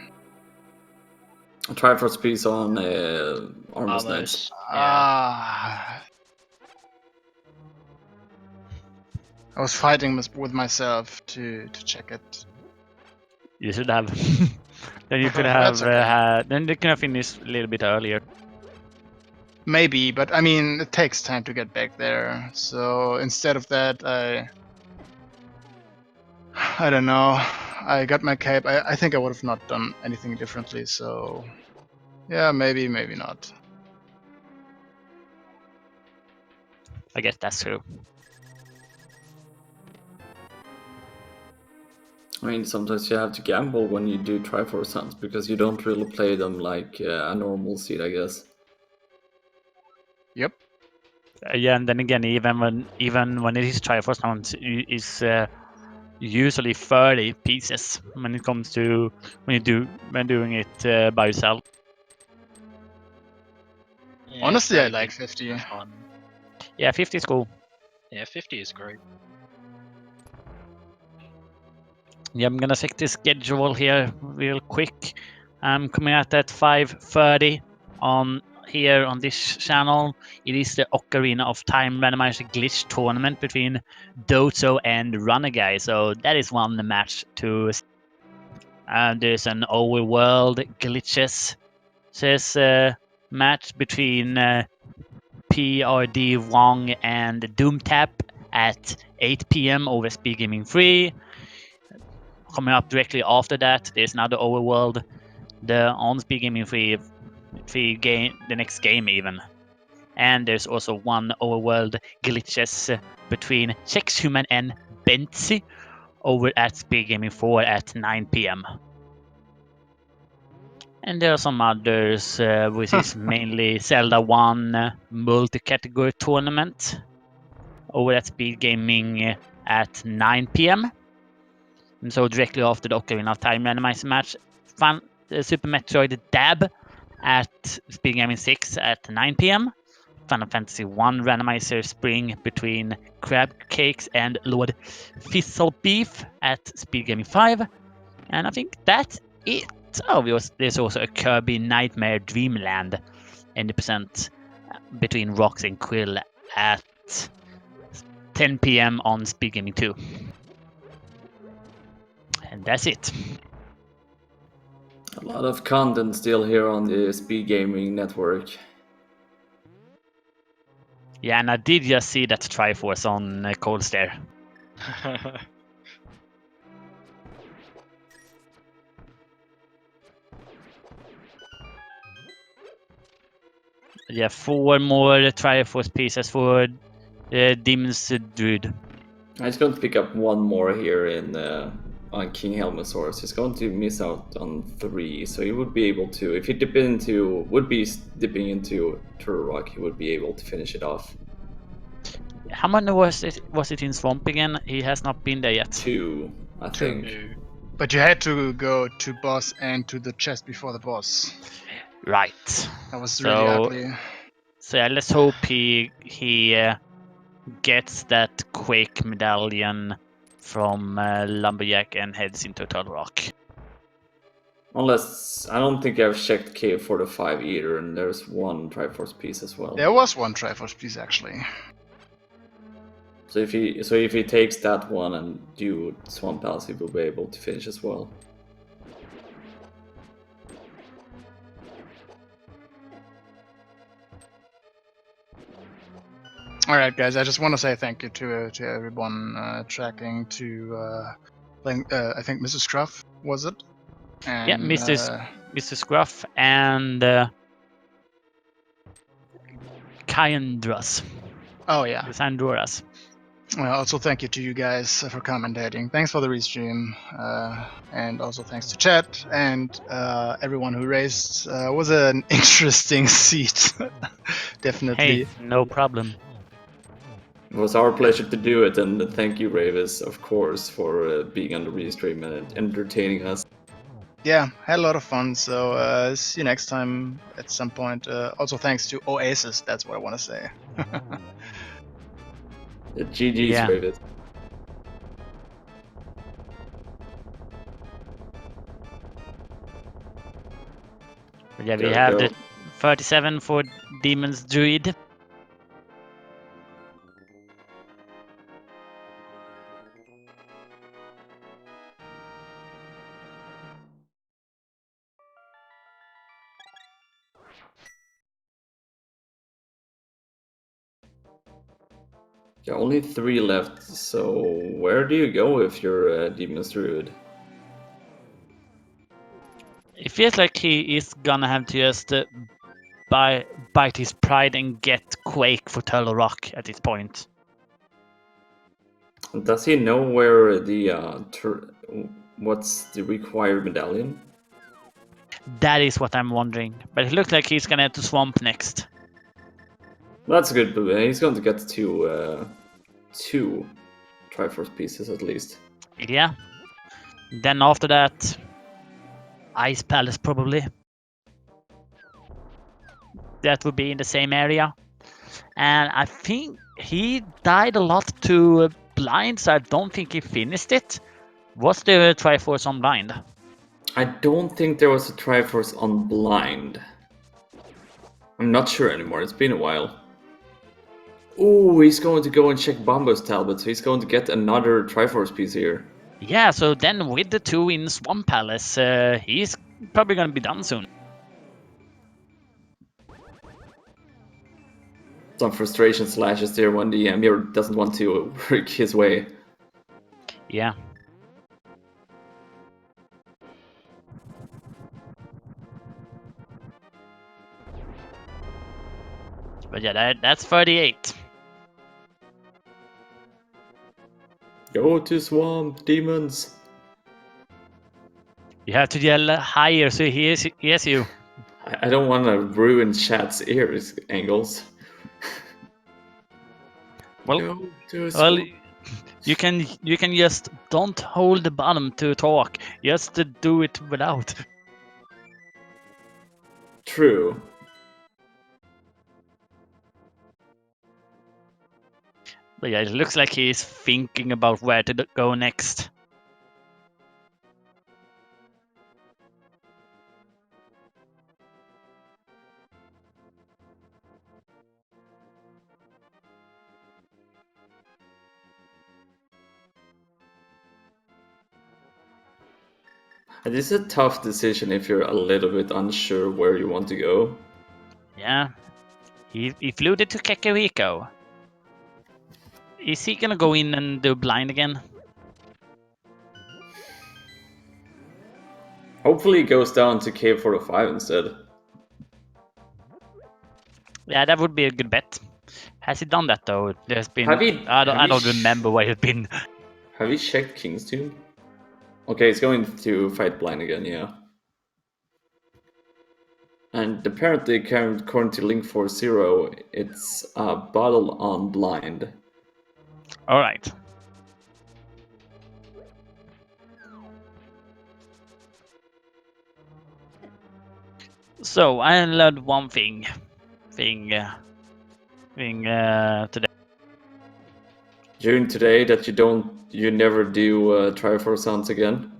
A Triforce piece on Armor's Knights. Almost. Yeah. Ah... I was fighting with myself to check it. You should have. Then you could That's have okay. then you could have finished a little bit earlier. Maybe, but I mean, it takes time to get back there. So instead of that, I don't know. I got my cape. I think I would have not done anything differently. So yeah, maybe not. I guess that's true. I mean, sometimes you have to gamble when you do Triforce hunts because you don't really play them like a normal seed, I guess. Yep. Yeah, and then again, even when it is Triforce Hunt, is usually 30 pieces when it comes to when doing it by yourself. Yeah, Honestly, I 30 like people 50. are fun. Yeah, 50 is cool. Yeah, 50 is great. Yeah, I'm gonna check the schedule here real quick. I'm coming out at 5:30 on here on this channel. It is the Ocarina of Time Randomizer Glitch Tournament between Dozo and Runner So that is one match to. There's an overworld glitches match between PRD Wong and Doomtap at 8 p.m. over Speed Gaming 3. Coming up directly after that, there's another overworld. On Speed Gaming 3 game, the next game even. And there's also one overworld glitches between Chexhuman and Benzi over at Speed Gaming 4 at 9 p.m. And there are some others, which is mainly Zelda 1 multi-category tournament over at Speed Gaming at 9 p.m. And so directly after the Ocarina of Time randomizer match, Super Metroid Dab at Speed Gaming 6 at 9 p.m. Final Fantasy 1 randomizer spring between Crab Cakes and Lord Fizzle Beef at Speed Gaming 5. And I think that's it. Oh, there's also a Kirby Nightmare Dreamland 80% between Rocks and Quill at 10 p.m. on Speed Gaming 2. And that's it. A lot of content still here on the Speed Gaming network. Yeah, and I did just see that Trifoce on Cold Stare. Yeah, 4 more Triforce pieces for Demon's Druid. He's going to pick up one more here in on King Helmosaurus. He's going to miss out on 3, so he would be able to, if he dipping into Turtle Rock, he would be able to finish it off. How many was it in Swamp again? He has not been there yet. 2, I think. But you had to go to boss and to the chest before the boss. Right. That was really ugly. So yeah, let's hope he gets that Quake medallion from Lumberjack and heads into Turtle Rock. Unless, I don't think I've checked KF45 either, and there's one Triforce piece as well. There was one Triforce piece actually. So if he takes that one and do Swamp House, he will be able to finish as well. All right, guys. I just want to say thank you to everyone tracking to playing. I think Mrs. Scruff was it? And, yeah, Mr. Scruff and Kyandras. Oh yeah, Sandoras. Also, thank you to you guys for commentating. Thanks for the restream, and also thanks to chat and everyone who raised. Was an interesting seat, definitely. Hey, no problem. It was our pleasure to do it, and thank you, Ravis, of course, for being on the restream and entertaining us. Yeah, had a lot of fun. So see you next time at some point. Also, thanks to Oasis. That's what I want to say. GG's, yeah. Ravis. Yeah, we have the 37 for Demon's Druid. Yeah, only 3 left, so where do you go if you're Demon's Druid? It feels like he is gonna have to just bite his pride and get Quake for Turtle Rock at this point. Does he know where the what's the required medallion? That is what I'm wondering. But it looks like he's gonna have to Swamp next. That's a good move. He's going to get two Triforce pieces at least. Yeah. Then after that, Ice Palace probably. That would be in the same area. And I think he died a lot to blind, so I don't think he finished it. Was there a Triforce on blind? I don't think there was a Triforce on blind. I'm not sure anymore. It's been a while. Ooh, he's going to go and check Bombo's Talbot, so he's going to get another Triforce piece here. Yeah, so then with the 2 in Swamp Palace, he's probably gonna be done soon. Some frustration slashes there when the Emir doesn't want to work his way. Yeah. But yeah, that's 38. Go to Swamp, demons! You have to yell higher so he hears you. I don't want to ruin chat's ears, Angles. Well, Go to well, Swamp. you can just don't hold the bottom to talk. Just to do it without. True. But yeah, it looks like he's thinking about where to go next. It is a tough decision if you're a little bit unsure where you want to go. Yeah. He flew it to Kakariko. Is he gonna go in and do blind again? Hopefully it goes down to K45 instead. Yeah, that would be a good bet. Has he done that though? There's been I Have don't remember where he's been. Have you checked King's Tomb? Okay, it's going to fight blind again, yeah. And apparently, according to Link 40, it's a battle on blind. All right. So I learned one thing today. During today, that you never do Triforce Hunts again.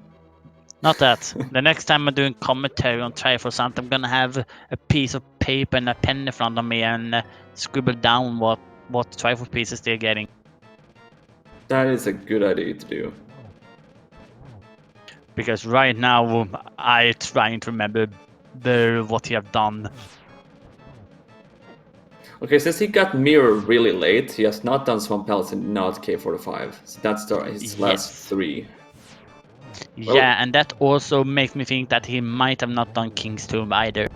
Not that. The next time I'm doing commentary on Triforce Hunt, I'm gonna have a piece of paper and a pen in front of me and scribble down what Triforce pieces they're getting. That is a good idea to do. Because right now I trying to remember what he have done. Okay, since he got Mirror really late, he has not done Swamp Palace and not K45. So that's his last 3. Well, Yeah, and that also makes me think that he might have not done King's Tomb either.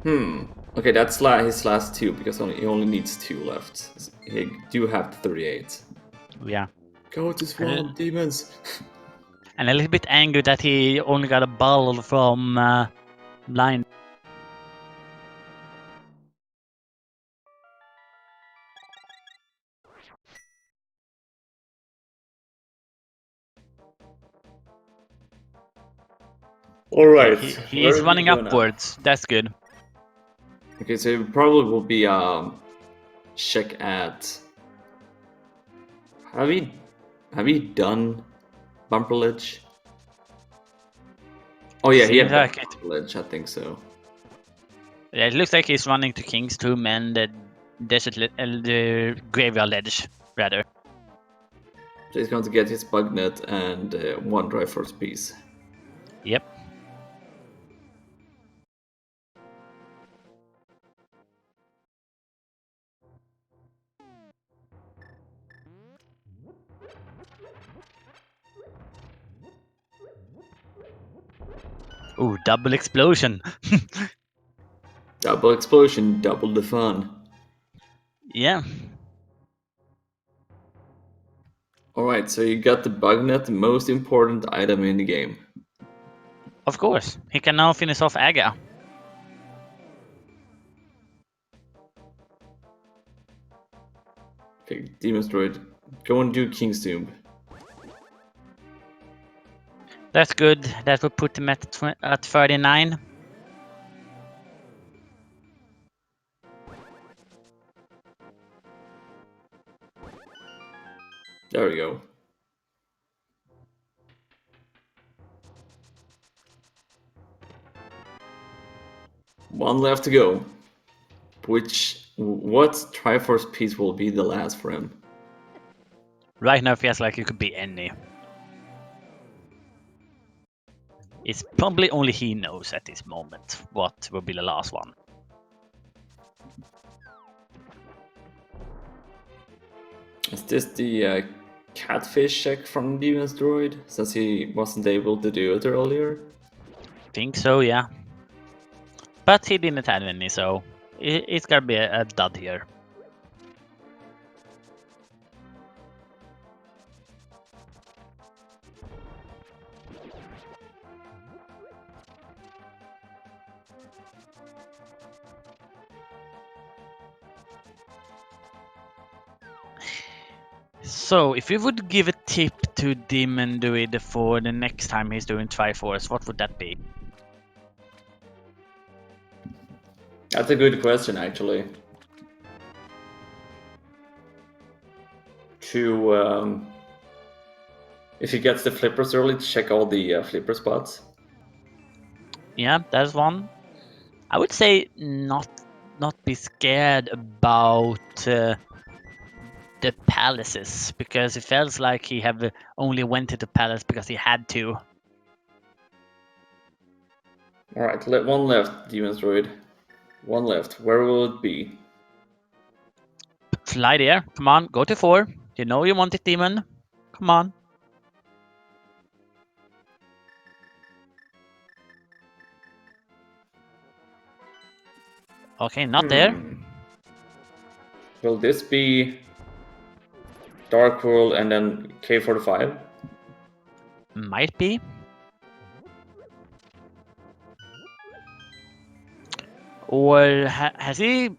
Okay, that's his last 2 because he only needs 2 left. He do have 38. Yeah. Go to Swamp, demons! And a little bit angry that he only got a ball from blind. Alright. He is running upwards. That's good. Okay, so it probably will be check at. Have we done Bumper Ledge? Oh yeah, he had Seems like Bumper Ledge, I think so. Yeah, it looks like he's running to King's Tomb and the the Graveyard Ledge, rather. So he's going to get his bug net and 1 Triforce piece. Yep. Ooh, double explosion. Double explosion, double the fun. Yeah. Alright, so you got the bug net, the most important item in the game. Of course. He can now finish off Aga. Okay, Demon's Droid, go and do King's Tomb. That's good. That will put him at 39. There we go. One left to go. what Triforce piece will be the last for him? Right now, it feels like it could be any. It's probably only he knows at this moment what will be the last one. Is this the catfish check from Demon's Droid, since he wasn't able to do it earlier? Think so, yeah. But he didn't have any, so it's gonna be a dud here. So, if you would give a tip to Demon Druid for the next time he's doing Triforce, what would that be? That's a good question, actually. To if he gets the flippers early, to check all the flipper spots. Yeah, that's one. I would say not be scared about the palaces, because it feels like he have only went to the palace because he had to. Alright, one left, Demon's Droid. One left. Where will it be? Fly there. Come on, go to 4. You know you want it, Demon. Come on. Okay, not there. Will this be Dark World and then K45? Might be. Or has he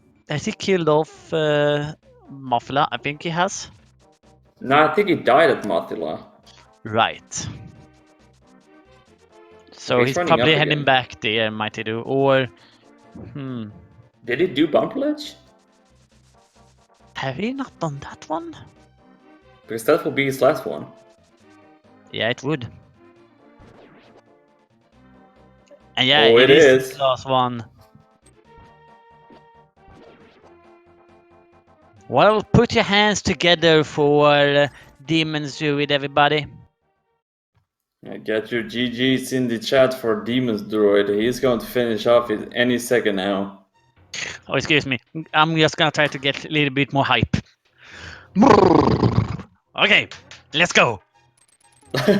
killed off Muffla? I think he has. No, I think he died at Mathila. Right. So He's he's running probably up heading again. back there, might he do? Or Did he do Bumper Ledge? have he not done that one? Because that will be his last one. Yeah, it would. And yeah, Oh, it it is is. the last one. Well, put your hands together for Demon's Druid, everybody. Yeah, get your GGs in the chat for Demon's Droid. He's going to finish off it any second now. Oh, excuse me. I'm just gonna try to get a little bit more hype. Okay, let's go. That's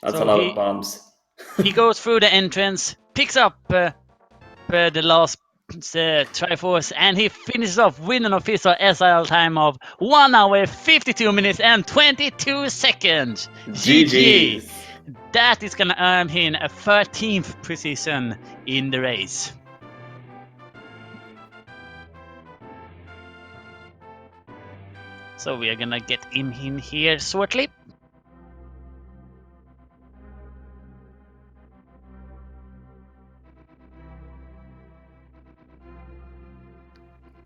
So a lot of bombs. he goes through the entrance, picks up the last Triforce, and he finishes off with an official SIL time of 1 hour, 52 minutes, and 22 seconds. GG! GGs. That is gonna earn him a 13th position in the race. So we are gonna get him in here shortly.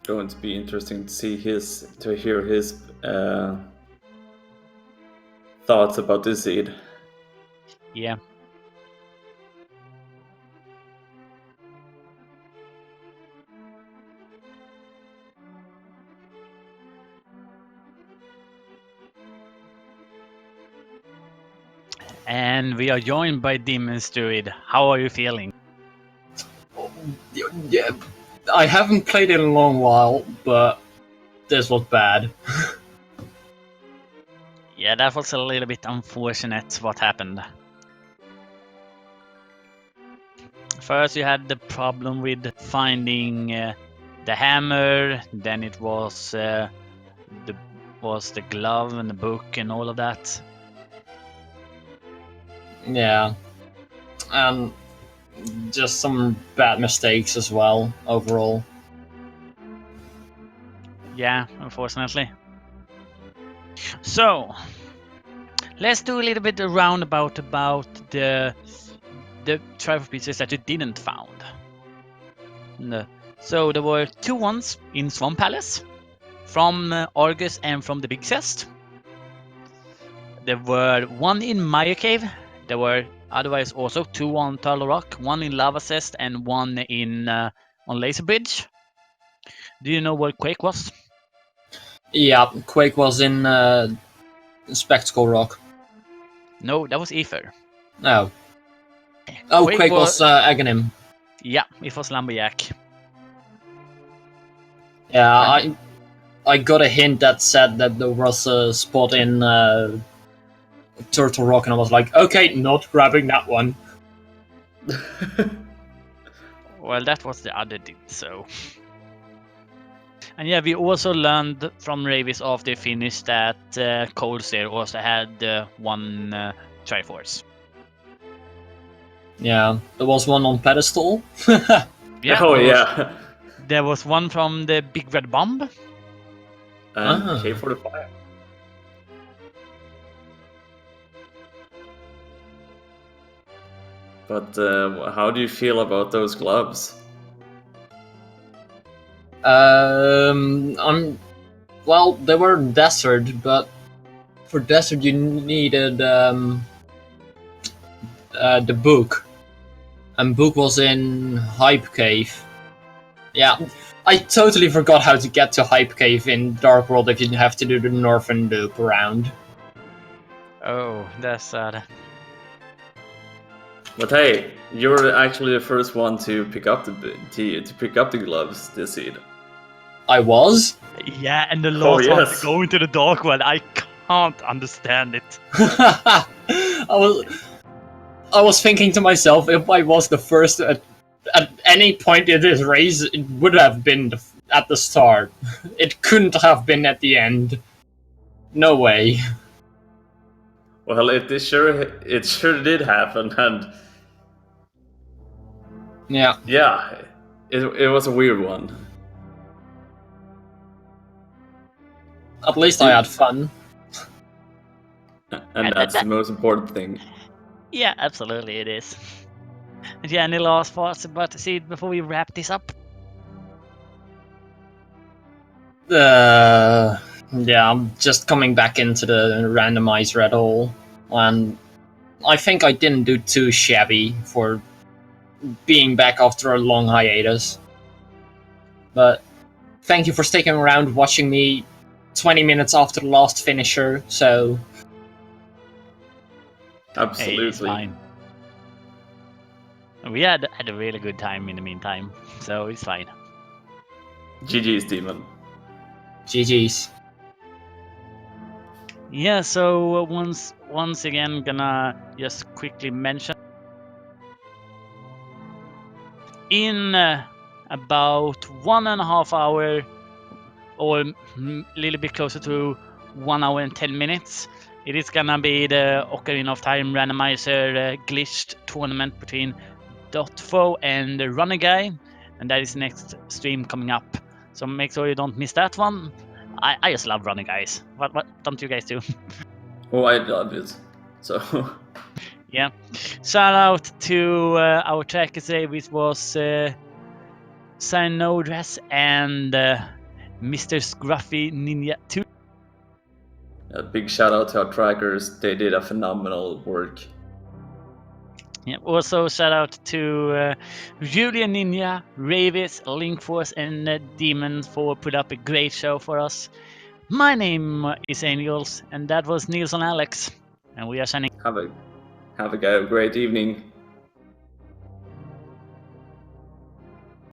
Going to be interesting to see to hear his thoughts about this seed. Yeah. And we are joined by Demon's Druid. How are you feeling? Yeah, I haven't played it in a long while, but this was bad. Yeah, that was a little bit unfortunate what happened. First you had the problem with finding the hammer, then it was the glove and the book and all of that. Yeah, and just some bad mistakes as well overall. Yeah, unfortunately. So let's do a little bit around about the Trifoce pieces that you didn't found. No. So there were 2 ones in Swamp Palace, from Argus and from the Big Chest. there were one in Maya Cave. There were otherwise also two on Turtle Rock, one in Lava Cest, and one in on Laser Bridge. Do you know what Quake was? Yeah, Quake was in Spectacle Rock. No, that was Ether. No. Oh, Quake was Aghanim. Yeah, it was Lumberjack. Yeah, I got a hint that said that there was a spot in Turtle Rock, and I was like, okay, not grabbing that one. Well, that was the other dude, so. And yeah, we also learned from Ravis after finished that Cold Stare also had one Triforce. Yeah, there was one on pedestal. Yeah, oh there was- yeah. There was one from the Big Red Bomb. And Ah. K45. But how do you feel about those gloves? Well, they were desert, but for desert you needed the book, and book was in Hype Cave. Yeah, I totally forgot how to get to Hype Cave in Dark World if you have to do the northern loop around. Oh, that's sad. But hey, you're actually the first one to pick up the gloves this seed. I was. Yeah, and the last one yes. to go into the Dark World, I can't understand it. I was thinking to myself, if I was the first at any point in this race, it would have been at the start. It couldn't have been at the end. No way. Well, it sure did happen, and Yeah. yeah, it was a weird one. At least I had fun. And that's the most important thing. Yeah, absolutely it is. And yeah, any last thoughts about the seed before we wrap this up? Yeah, I'm just coming back into the randomizer at all, and I think I didn't do too shabby for being back after a long hiatus. But thank you for sticking around, watching me 20 minutes after the last finisher, so... Absolutely. Hey, it's fine. We had a really good time in the meantime, so it's fine. GG's, Demon. GG's. Yeah, so once again, gonna just quickly mention in about 1.5 hours, or a little bit closer to 1 hour and 10 minutes, it is gonna be the Ocarina of Time Randomizer glitched tournament between Dotfo and the Runner Guy, and that is the next stream coming up. So make sure you don't miss that one. I just love Runner Guys. What don't you guys do? Oh, I love it. So Yeah. Shout out to our tracker today, which was Cyanodress and Mr. Scruffy Ninja 2. a big shout out to our trackers. They did a phenomenal work. Yeah. Also shout out to Julia Ninja, Ravis, Linkforce, and Demon for put up a great show for us. My name is Angels, and that was Niels and Alex, and we are signing. Have a great evening.